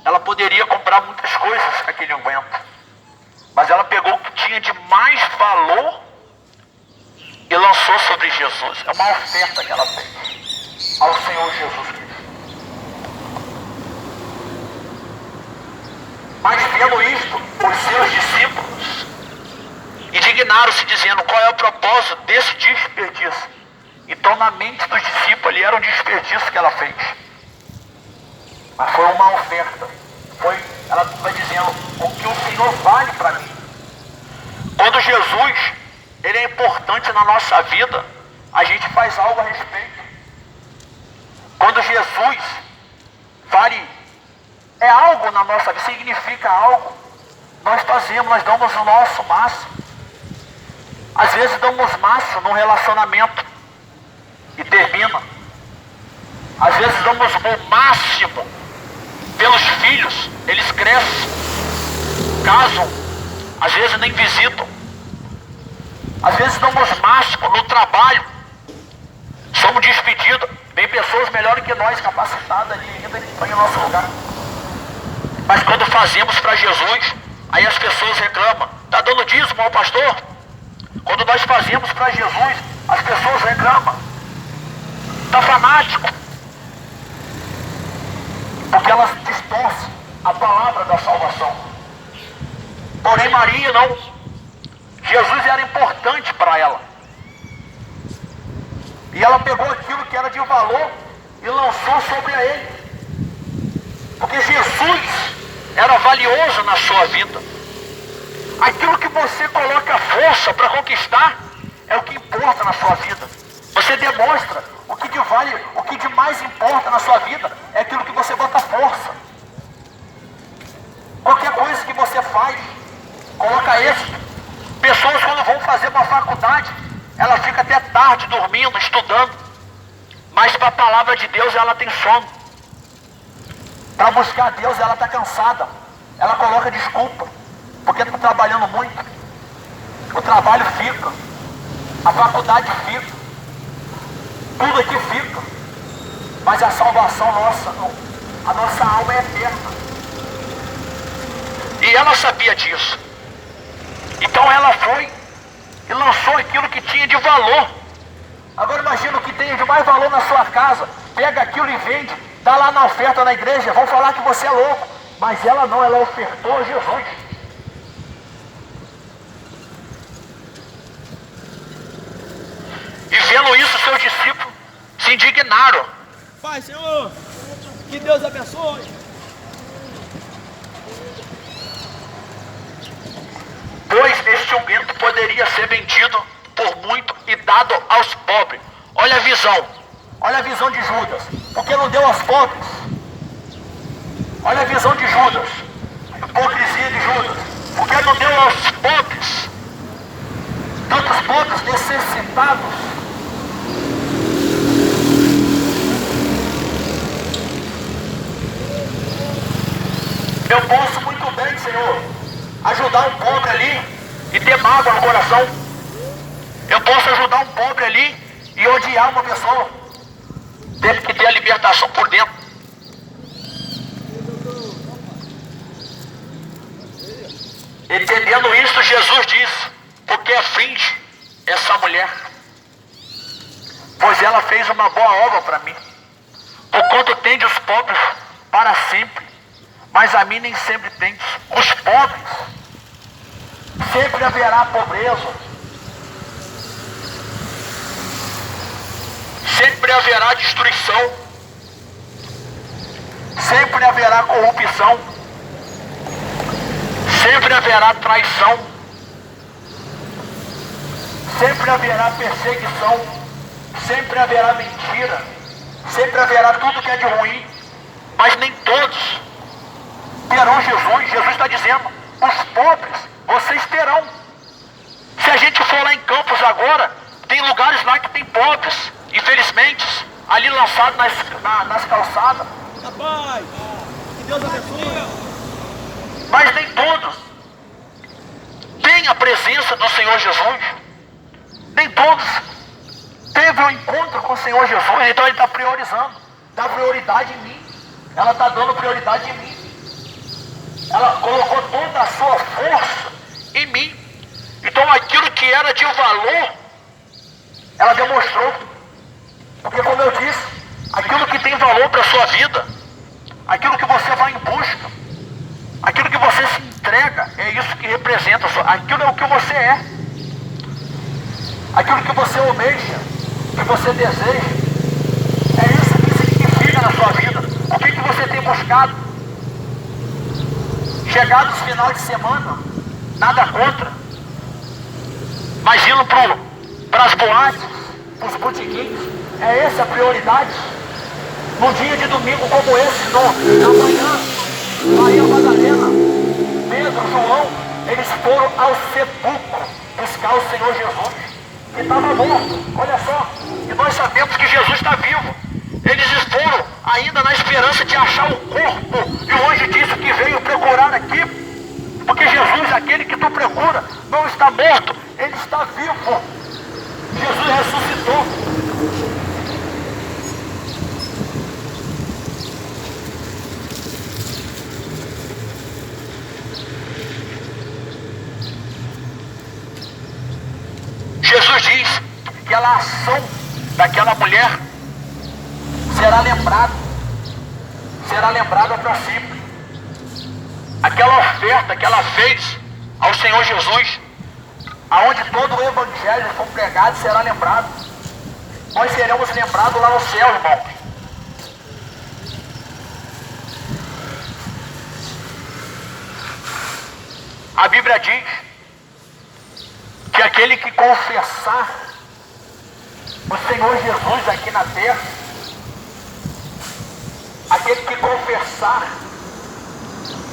ela poderia comprar muitas coisas com aquele unguento, mas ela pegou o que tinha de mais valor e lançou sobre Jesus. É uma oferta que ela fez ao Senhor Jesus Cristo. Mas vendo isto, os seus discípulos indignaram-se, dizendo: qual é o propósito desse desperdício? Então na mente dos discípulos ali era um desperdício que ela fez. Mas foi uma oferta. Ela vai dizendo: o que o Senhor vale para mim. Quando Jesus ele é importante na nossa vida, a gente faz algo a respeito. Quando Jesus é algo na nossa vida, significa algo, nós fazemos, nós damos o nosso máximo. Às vezes damos máximo num relacionamento e termina. Às vezes damos o máximo pelos filhos, eles crescem, casam, às vezes nem visitam. Às vezes damos máximo no trabalho, somos despedidos, vem pessoas melhores que nós, capacitadas ali, ainda estão em nosso lugar. Mas quando fazemos para Jesus, aí as pessoas reclamam: está dando dízimo ao pastor? Quando nós fazemos para Jesus, as pessoas reclamam: está fanático. Porque elas distorcem a palavra da salvação. Porém Maria não. Jesus era importante para ela. E ela pegou aquilo que era de valor e lançou sobre ele. Porque Jesus era valioso na sua vida. Aquilo que você coloca força para conquistar é o que importa na sua vida. Você demonstra o que de vale, o que de mais importa na sua vida é aquilo que você bota força. Qualquer coisa que você faz, coloca êxito. Pessoas quando vão fazer uma faculdade, ela fica até tarde dormindo, estudando. Mas para a palavra de Deus ela tem sono. Para buscar Deus ela está cansada. Ela coloca desculpa, porque está trabalhando muito. O trabalho fica, a faculdade fica, tudo aqui fica. Mas a salvação nossa não. A nossa alma é eterna. E ela sabia disso. Então ela foi e lançou aquilo que tinha de valor. Agora imagina o que tem de mais valor na sua casa. Pega aquilo e vende. Está lá na oferta na igreja. Vão falar que você é louco. Mas ela não, ela ofertou a Jesus. E vendo isso, seus discípulos se indignaram. Pai, Senhor. Que Deus abençoe. Pois este unguento poderia ser vendido por muito e dado aos pobres. Olha a visão de Judas, porque não deu aos pobres. Olha a visão de Judas, a hipocrisia de Judas, porque não deu aos pobres, tantos pobres necessitados. Eu posso muito bem, Senhor, ajudar um pobre ali e ter mágoa no coração. Eu posso ajudar um pobre ali e odiar uma pessoa. Teve que ter a libertação por dentro. Entendendo isso, Jesus disse: porque aflige essa mulher, pois ela fez uma boa obra para mim. Porquanto tende os pobres para sempre, mas a mim nem sempre tende os pobres. Sempre haverá pobreza, sempre haverá destruição, sempre haverá corrupção, sempre haverá traição, sempre haverá perseguição, sempre haverá mentira, sempre haverá tudo que é de ruim, mas nem todos terão Jesus. Jesus está dizendo: os pobres vocês terão. Se a gente for lá em Campos agora, tem lugares lá que tem pobres, infelizmente, ali lançados nas calçadas. Rapaz, que Deus abençoe. Mas nem todos têm a presença do Senhor Jesus. Nem todos teve um encontro com o Senhor Jesus. Então ele está priorizando, dá prioridade em mim. Ela está dando prioridade em mim. Ela colocou toda a sua força em mim. Então aquilo que era de valor, ela demonstrou. Porque, como eu disse, aquilo que tem valor para a sua vida, aquilo que você vai em busca, aquilo que você se entrega, é isso que representa. Aquilo é o que você é. Aquilo que você almeja, que você deseja, é isso que significa na sua vida. O que você tem buscado? Chegados no final de semana, nada contra, mas indo para as boates, para os botiquins, é essa a prioridade? Num dia de domingo como esse, na manhã, Maria Madalena, Pedro, João, eles foram ao sepulcro buscar o Senhor Jesus, que estava morto. Olha só, e nós sabemos que Jesus está vivo. Eles foram ainda na esperança de achar o corpo, e o anjo disse que veio procurar aqui, porque Jesus, aquele que tu procura, não está morto, ele está vivo. Jesus ressuscitou. Jesus diz que a ação daquela mulher será lembrada para sempre. Aquela oferta que ela fez ao Senhor Jesus, aonde todo o evangelho foi pregado, será lembrado. Nós seremos lembrados lá no céu, irmãos. A Bíblia diz que aquele que confessar o Senhor Jesus aqui na terra, aquele que confessar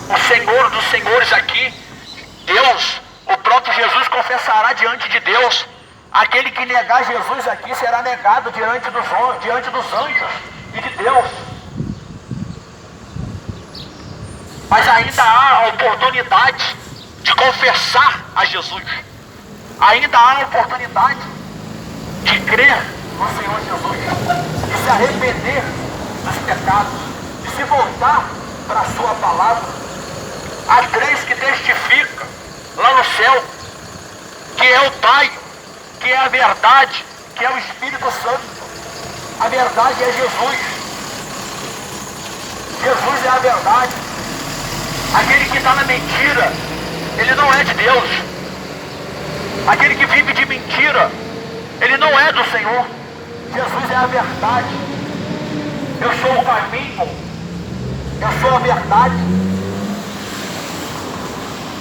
o Senhor dos Senhores aqui, Deus, o próprio Jesus confessará diante de Deus. Aquele que negar Jesus aqui será negado diante dos anjos e de Deus. Mas ainda há a oportunidade de confessar a Jesus. Ainda há a oportunidade de crer no Senhor Jesus, de se arrepender dos pecados, de se voltar para a sua palavra. Há três que testificam lá no céu, que é o Pai, que é a verdade, que é o Espírito Santo. A verdade é Jesus. Jesus é a verdade. Aquele que está na mentira, ele não é de Deus. Aquele que vive de mentira, ele não é do Senhor. Jesus é a verdade. Eu sou o caminho, Eu sou a verdade.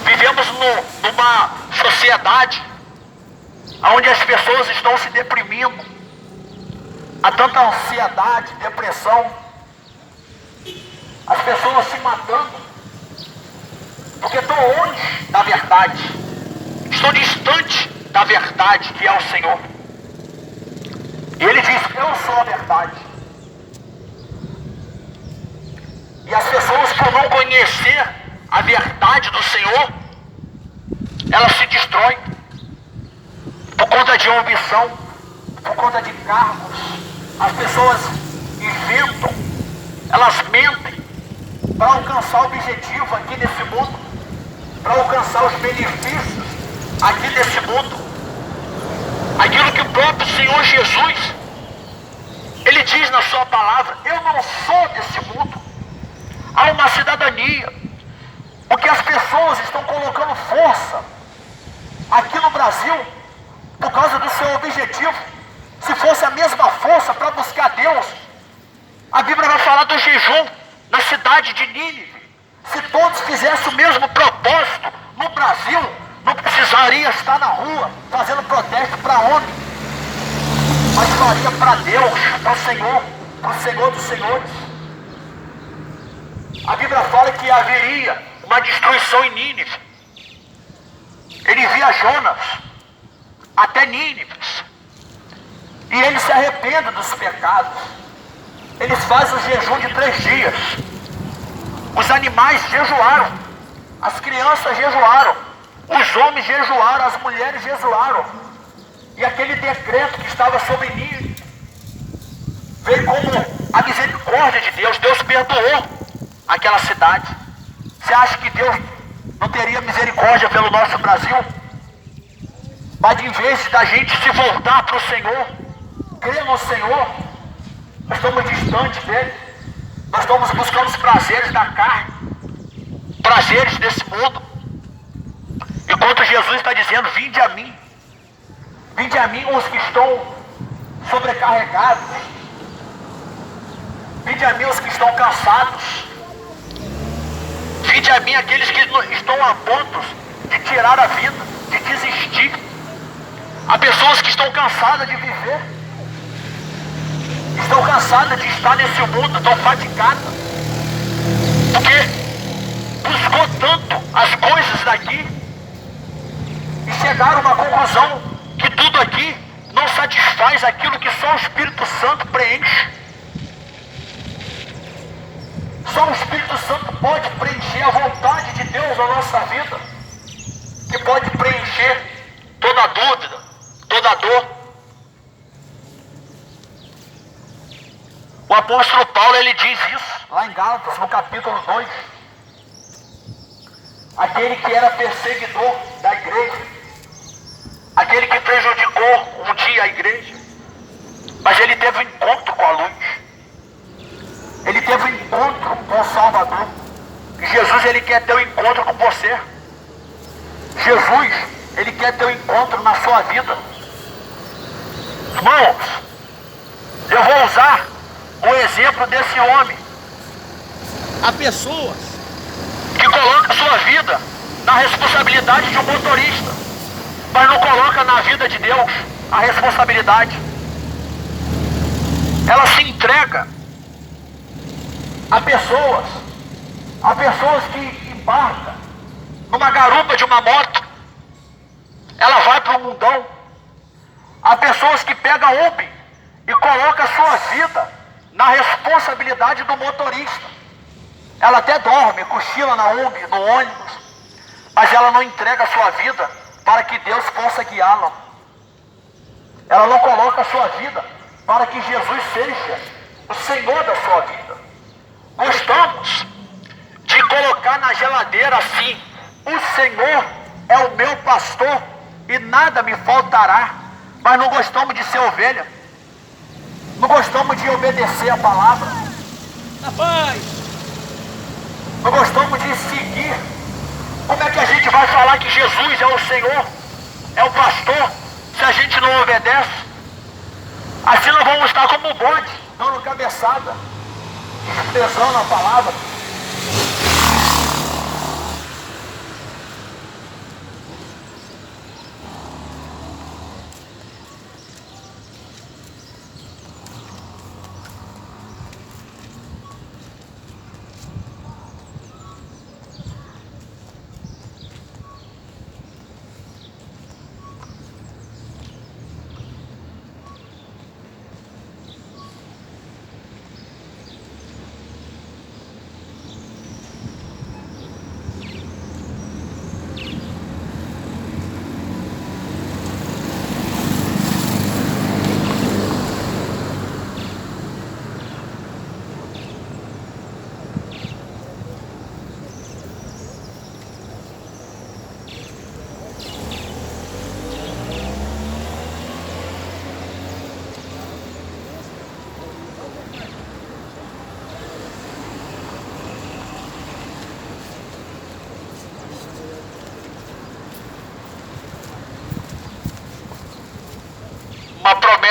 Vivemos numa sociedade onde as pessoas estão se deprimindo. Há tanta ansiedade, depressão. As pessoas se matando. Porque estão longe da verdade. Estão distante da verdade que é o Senhor. E Ele diz, eu sou a verdade. E as pessoas, por não conhecer a verdade do Senhor, elas se destroem por conta de ambição, por conta de cargos. As pessoas inventam, elas mentem para alcançar o objetivo aqui nesse mundo, para alcançar os benefícios aqui nesse mundo. Aquilo que o próprio Senhor Jesus, Ele diz na sua palavra, eu não sou desse mundo. Há uma cidadania, porque as pessoas estão colocando força aqui no Brasil por causa do seu objetivo. Se fosse a mesma força para buscar Deus, a Bíblia vai falar do jejum na cidade de Nínive. Se todos fizessem o mesmo propósito no Brasil, não precisaria estar na rua fazendo protesto para onde? Mas faria para Deus, para o Senhor dos Senhores. A Bíblia fala que haveria uma destruição em Nínive. Ele envia Jonas até Nínive. E eles se arrependem dos pecados. Eles fazem o jejum de 3 dias. Os animais jejuaram. As crianças jejuaram. Os homens jejuaram. As mulheres jejuaram. E aquele decreto que estava sobre Nínive veio como a misericórdia de Deus. Deus perdoou aquela cidade. Você acha que Deus não teria misericórdia pelo nosso Brasil? Mas em vez da gente se voltar para o Senhor, crer no Senhor, nós estamos distantes dele. Nós estamos buscando os prazeres da carne, prazeres desse mundo. Enquanto Jesus está dizendo, vinde a mim os que estão sobrecarregados, vinde a mim os que estão cansados, vinde a mim aqueles que estão a ponto de tirar a vida, de desistir. Há pessoas que estão cansadas de viver, estão cansadas de estar nesse mundo, estão fatigadas, porque buscou tanto as coisas daqui e chegaram a uma conclusão que tudo aqui não satisfaz aquilo que só o Espírito Santo preenche. Só o Espírito Santo pode preencher a vontade de Deus na nossa vida, que pode preencher toda dúvida, toda dor. O apóstolo Paulo, ele diz isso lá em Gálatas, no capítulo 2. Aquele que era perseguidor da igreja, aquele que prejudicou um dia a igreja, mas ele teve um encontro com a luz. Ele teve um encontro com o Salvador. E Jesus, ele quer ter um encontro com você. Jesus, ele quer ter um encontro na sua vida. Irmãos, eu vou usar o exemplo desse homem. Há pessoas que colocam a sua vida na responsabilidade de um motorista, mas não colocam na vida de Deus a responsabilidade. Ela se entrega a pessoas que embarcam numa garupa de uma moto, ela vai para o mundão. Há pessoas que pegam Uber e colocam a sua vida na responsabilidade do motorista. Ela até dorme, cochila na Uber, no ônibus, mas ela não entrega a sua vida para que Deus possa guiá-la. Ela não coloca a sua vida para que Jesus seja o Senhor da sua vida. Gostamos de colocar na geladeira assim, o Senhor é o meu pastor e nada me faltará, mas não gostamos de ser ovelha, não gostamos de obedecer a palavra, não gostamos de seguir. Como é que a gente vai falar que Jesus é o Senhor, é o pastor, se a gente não obedece? Assim nós vamos estar como bode, dando cabeçada, desprezando a palavra.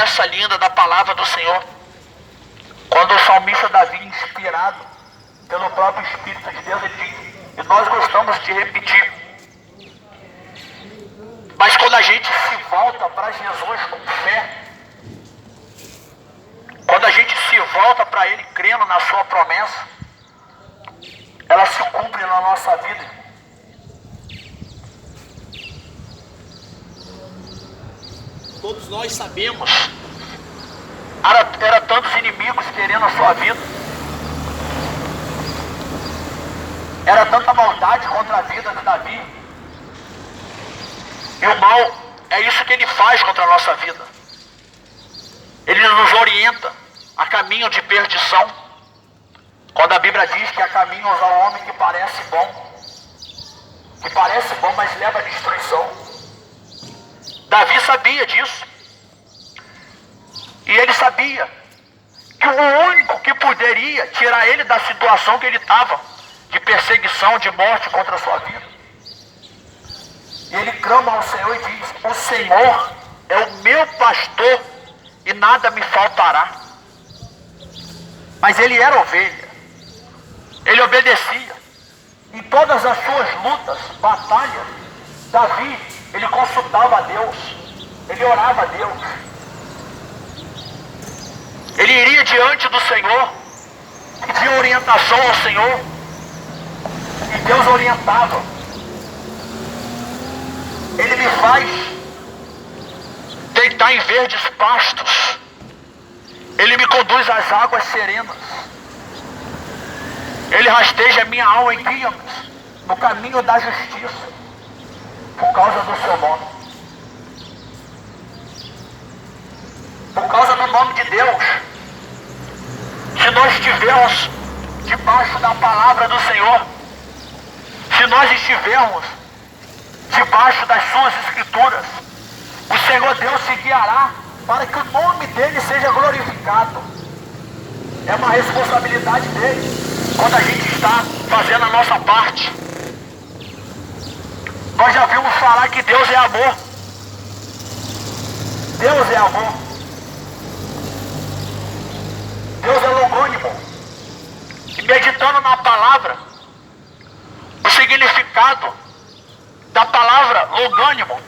promessa linda da palavra do Senhor. Quando o salmista Davi, inspirado pelo próprio Espírito de Deus, ele diz, e nós gostamos de repetir, mas quando a gente se volta para Jesus com fé, quando a gente se volta para Ele crendo na sua promessa, ela se cumpre na nossa vida. Todos nós sabemos, era tantos inimigos querendo a sua vida, era tanta maldade contra a vida de Davi, e o mal é isso que ele faz contra a nossa vida. Ele nos orienta a caminho de perdição, quando a Bíblia diz que há caminhos ao homem que parece bom, mas leva à destruição. Davi sabia disso, e ele sabia que o único que poderia tirar ele da situação que ele estava, de perseguição, de morte contra a sua vida. E ele clama ao Senhor e diz, o Senhor é o meu pastor e nada me faltará. Mas ele era ovelha, ele obedecia. Em todas as suas lutas, batalhas, Davi, ele consultava a Deus, ele orava a Deus. Ele iria diante do Senhor, pedia orientação ao Senhor, e Deus orientava. Ele me faz deitar em verdes pastos, Ele me conduz às águas serenas, Ele rasteja minha alma e guia-me no caminho da justiça, por causa do seu nome. Por causa do nome de Deus, se nós estivermos debaixo da palavra do Senhor, se nós estivermos debaixo das suas escrituras, o Senhor Deus se guiará para que o nome dele seja glorificado. É uma responsabilidade dele quando a gente está fazendo a nossa parte. Nós já vimos falar que Deus é amor. Deus é amor. Deus é longânimo. E meditando na palavra, o significado da palavra longânimo,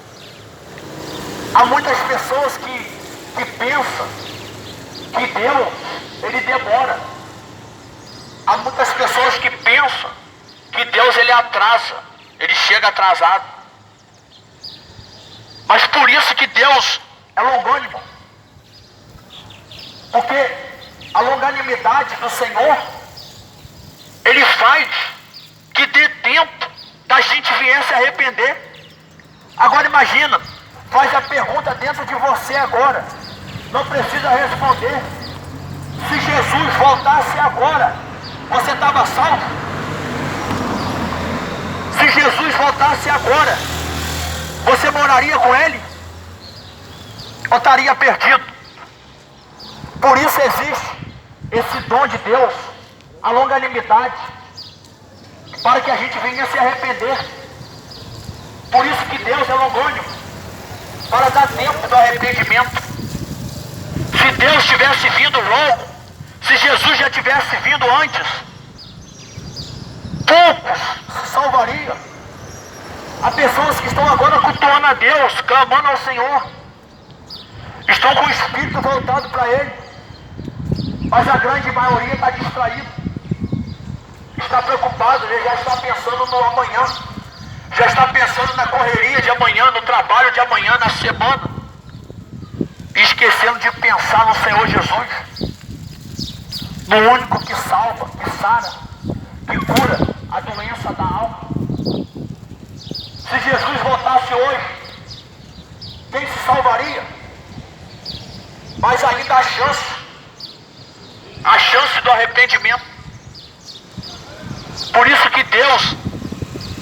há muitas pessoas que pensam que Deus, ele demora. Há muitas pessoas que pensam que Deus, ele atrasa, ele chega atrasado. Mas por isso que Deus é longânimo, porque a longanimidade do Senhor, ele faz que dê tempo da gente vier se arrepender. Agora imagina, faz a pergunta dentro de você agora, não precisa responder. Se Jesus voltasse agora, você estava salvo? Se Jesus voltasse agora, você moraria com Ele? Ou estaria perdido? Por isso existe esse dom de Deus, a longanimidade, para que a gente venha se arrepender. Por isso que Deus é longânimo, para dar tempo do arrependimento. Se Deus tivesse vindo logo, se Jesus já tivesse vindo antes, poucos se salvariam. Há pessoas que estão agora cultuando a Deus, clamando ao Senhor, estão com o espírito voltado para Ele, mas a grande maioria está distraída, está preocupado, ele já está pensando no amanhã, já está pensando na correria de amanhã, no trabalho de amanhã, na semana, e esquecendo de pensar no Senhor Jesus, no único que salva, que sara, que cura a doença da alma. Se Jesus voltasse hoje, quem se salvaria? Mas ainda há chance do arrependimento. Por isso que Deus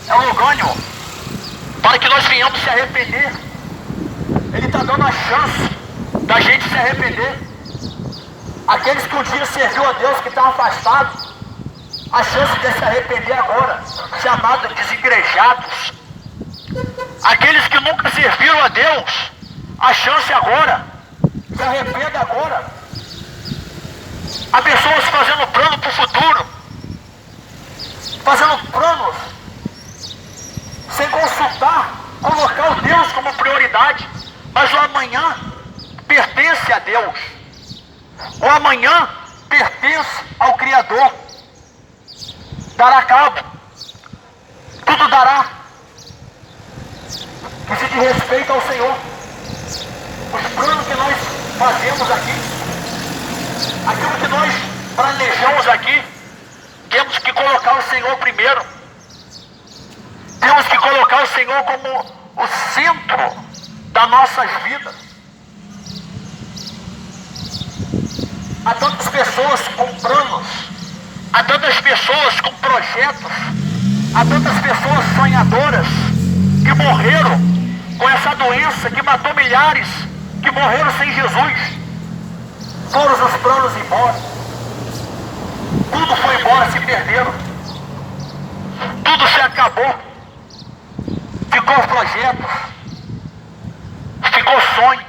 é longânimo, para que nós venhamos se arrepender. Ele está dando a chance da gente se arrepender. Aqueles que um dia serviu a Deus, que estão afastados, a chance de se arrepender agora, chamados desigrejados. Aqueles que nunca serviram a Deus, a chance agora Se arrependa agora. Há pessoas fazendo plano para o futuro, fazendo planos sem consultar, colocar o Deus como prioridade. Mas o amanhã pertence a Deus. O amanhã pertence ao Criador. Dará cabo. Tudo dará. Que se diz respeito ao Senhor. Os planos que nós fazemos aqui, aquilo que nós planejamos aqui, temos que colocar o Senhor primeiro. Temos que colocar o Senhor como o centro das nossas vidas. Há tantas pessoas com planos, há tantas pessoas com projetos, há tantas pessoas sonhadoras que morreram com essa doença que matou milhares, que morreram sem Jesus. Foram os planos embora. Tudo foi embora, se perderam. Tudo se acabou. Ficou projetos, ficou sonho,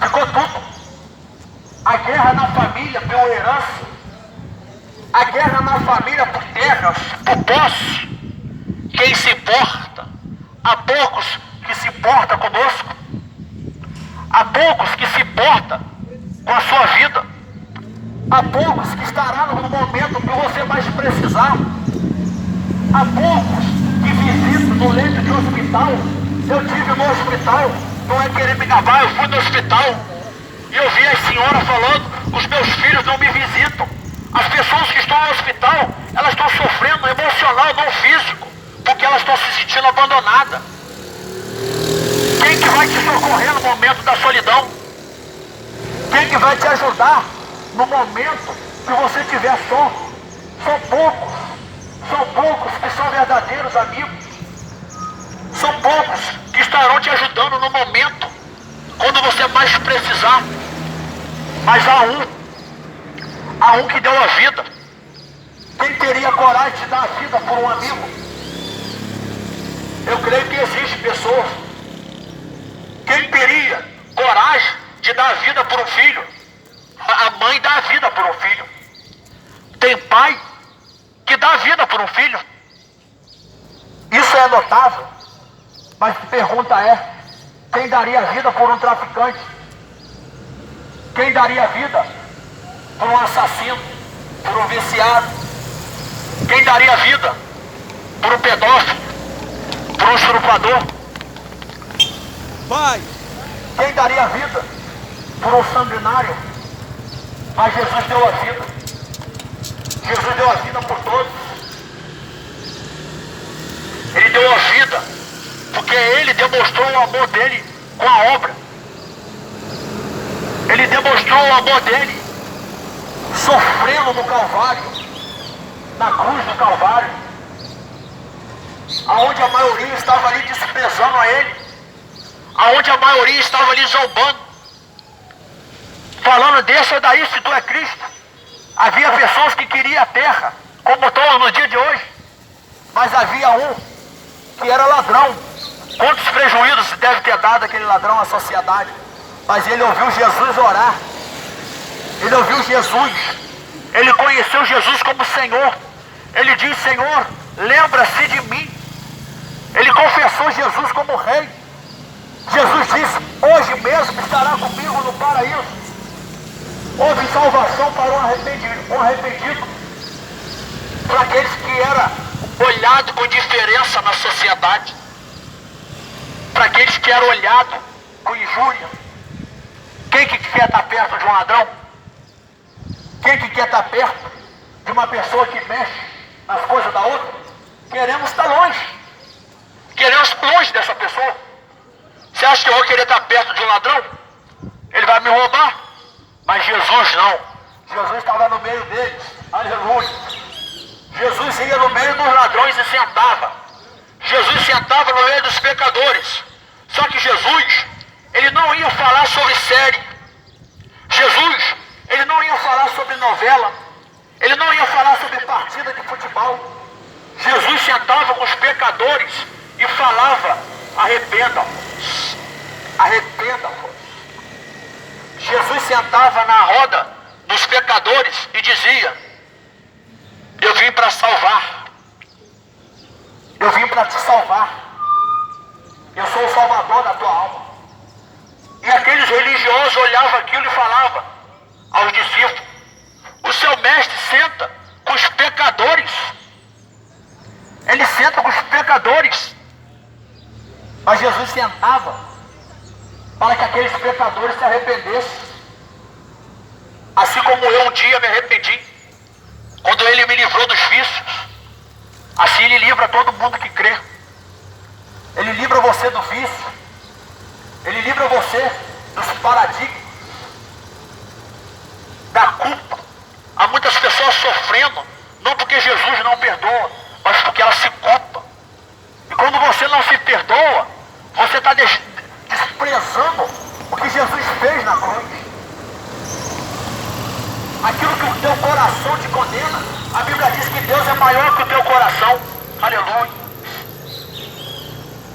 ficou tudo. A guerra na família pela herança, a guerra na família por terras, por posse. Quem se importa? Há poucos que se importam conosco. Há poucos que se importam com a sua vida. Há poucos que estará no momento que você mais precisar. Há poucos que visitam no leito de hospital. Eu tive no hospital, não é querer me gabar, eu fui no hospital e eu vi a senhora falando, os meus filhos não me visitam. As pessoas que estão no hospital, elas estão sofrendo emocional, não físico, porque elas estão se sentindo abandonadas. Quem que vai te socorrer no momento da solidão? Quem que vai te ajudar no momento que você estiver só? São poucos que são verdadeiros amigos. São poucos que estarão te ajudando no momento quando você mais precisar. Mas há um que deu a vida. Quem teria coragem de dar a vida por um amigo? Eu creio que existe pessoas. Quem teria coragem de dar a vida por um filho? A mãe dá a vida por um filho. Tem pai que dá a vida por um filho. Isso é notável. Mas a pergunta é, quem daria a vida por um traficante? Quem daria a vida por um assassino, por um viciado? Quem daria a vida por um pedófilo, por um estrupador? Pai! Quem daria a vida por um sanguinário? Mas Jesus deu a vida. Jesus deu a vida por todos. Ele deu a vida porque ele demonstrou o amor dele com a obra. Ele demonstrou o amor dele sofrendo no Calvário, na cruz do Calvário, aonde a maioria estava ali desprezando a ele, aonde a maioria estava ali zombando, falando, deixa daí se tu é Cristo. Havia pessoas que queriam a terra, como estão no dia de hoje, mas havia um que era ladrão. Quantos prejuízos deve ter dado aquele ladrão à sociedade? Mas ele ouviu Jesus orar. Ele ouviu Jesus. Ele conheceu Jesus como Senhor. Ele diz, Senhor, lembra-se de mim. Ele confessou Jesus como Rei. Jesus disse, hoje mesmo estará comigo no paraíso. Houve salvação para um arrependido. Para aqueles que eram olhados com diferença na sociedade. Para aqueles que eram olhados com injúria. Quem que quer estar perto de um ladrão? Quem que quer estar perto de uma pessoa que mexe nas coisas da outra? Queremos estar longe. Queremos estar longe dessa pessoa. Você acha que eu vou querer estar perto de um ladrão? Ele vai me roubar? Mas Jesus não. Jesus estava no meio deles. Aleluia. Jesus ia no meio dos ladrões e sentava. Jesus sentava no meio dos pecadores. Só que Jesus, ele não ia falar sobre série. Jesus, ele não ia falar sobre novela. Ele não ia falar sobre partida de futebol. Jesus sentava com os pecadores e falava, arrependam-vos. Arrependam-vos. Jesus sentava na roda dos pecadores e dizia: eu vim para salvar, eu vim para te salvar, eu sou o salvador da tua alma. E aqueles religiosos olhavam aquilo e falavam aos discípulos: o seu mestre senta com os pecadores, ele senta com os pecadores. Mas Jesus sentava para que aqueles pecadores se arrependessem, assim como eu um dia me arrependi, quando ele me livrou dos vícios. Assim ele livra todo mundo que crê. Ele livra você do vício, ele livra você dos paradigmas, da culpa. Há muitas pessoas sofrendo, não porque Jesus não perdoa, mas porque elas se culpam. E quando você não se perdoa, você está desprezando o que Jesus fez na cruz. Aquilo que o teu coração te condena, a Bíblia diz que Deus é maior que o teu coração. Aleluia.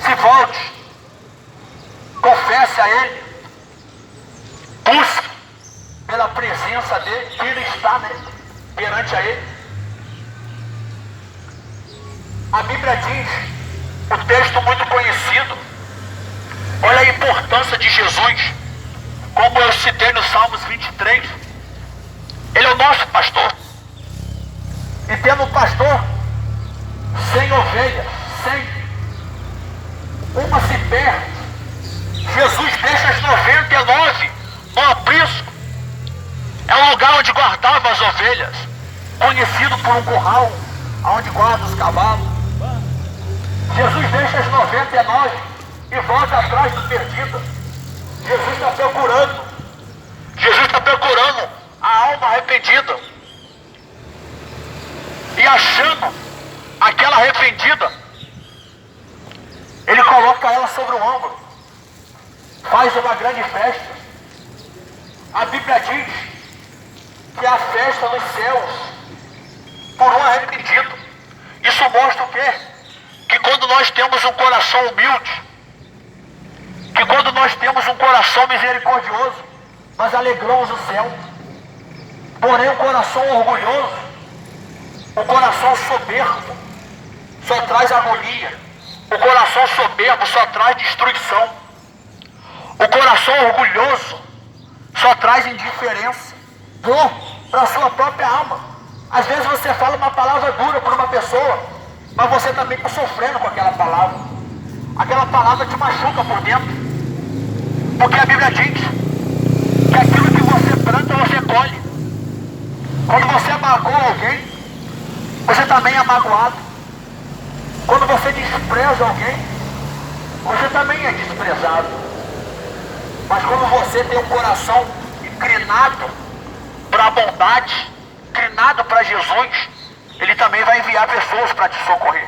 Se volte, confesse a Ele, busque pela presença dEle, que Ele está perante a Ele. A Bíblia diz, um texto muito conhecido, olha a importância de Jesus, como eu citei no Salmos 23, Ele é o nosso pastor. E tendo um pastor sem ovelhas, sem uma se perde, Jesus deixa as 99 no aprisco. É um lugar onde guardava as ovelhas, conhecido por um curral, onde guarda os cavalos. Jesus deixa as 99 e volta atrás do perdido. Jesus está procurando. Jesus está procurando a alma arrependida. E achando aquela arrependida, Ele coloca ela sobre o ombro, faz uma grande festa. A Bíblia diz que a festa nos céus por um arrependido. Isso mostra o quê? Que quando nós temos um coração humilde, que quando nós temos um coração misericordioso, nós alegramos o céu. Porém o coração orgulhoso, o coração soberbo, só traz agonia. O coração soberbo só traz destruição. O coração orgulhoso só traz indiferença, dor para a sua própria alma. Às vezes você fala uma palavra dura para uma pessoa, mas você também está sofrendo com aquela palavra. Aquela palavra te machuca por dentro. Porque a Bíblia diz que aquilo que você planta, você colhe. Quando você magoa alguém, você também é magoado. Quando você despreza alguém, você também é desprezado. Mas quando você tem um coração inclinado para a bondade, inclinado para Jesus, Ele também vai enviar pessoas para te socorrer.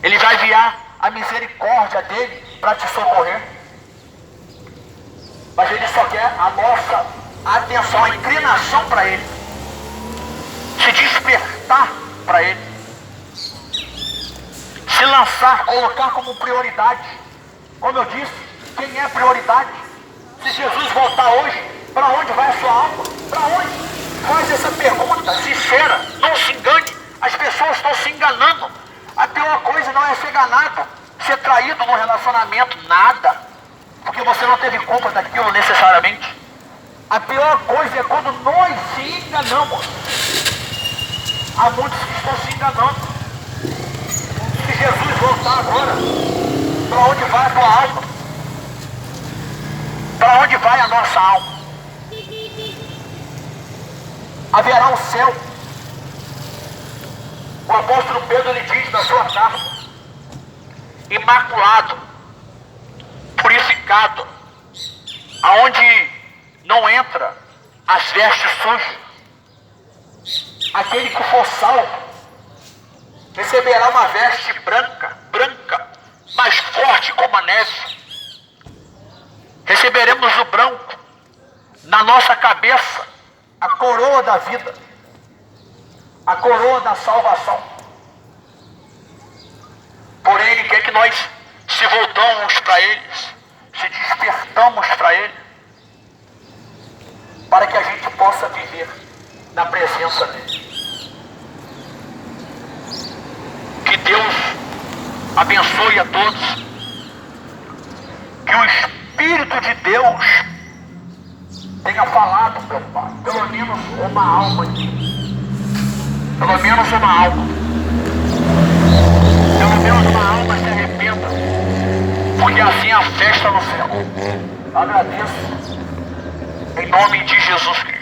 Ele vai enviar a misericórdia dEle para te socorrer. Mas Ele só quer a nossa atenção, a inclinação para Ele, se despertar para Ele, se lançar, colocar como prioridade. Como eu disse, quem é prioridade? Se Jesus voltar hoje, para onde vai a sua alma? Para onde? Faz essa pergunta sincera, não se engane. As pessoas estão se enganando. A pior coisa não é ser enganado, ser traído num relacionamento, nada, porque você não teve culpa daquilo necessariamente. A pior coisa é quando nós se enganamos. Há muitos que estão se enganando. Se Jesus voltar agora, para onde vai a tua alma? Para onde vai a nossa alma? Haverá um céu. O apóstolo Pedro ele diz na sua carta: imaculado, purificado, aonde não entra as vestes sujas. Aquele que for salvo receberá uma veste branca, branca, mais forte como a neve. Receberemos o branco na nossa cabeça, a coroa da vida, a coroa da salvação. Porém, Ele quer que nós se voltamos para Ele, se despertamos para Ele. para que a gente possa viver na presença dele. Que Deus abençoe a todos. Que o Espírito de Deus tenha falado, meu Pai, pelo menos uma alma aqui. Pelo menos uma alma. Pelo menos uma alma se arrependa. Porque assim é a festa no céu. Agradeço. Em nome de Jesus Cristo.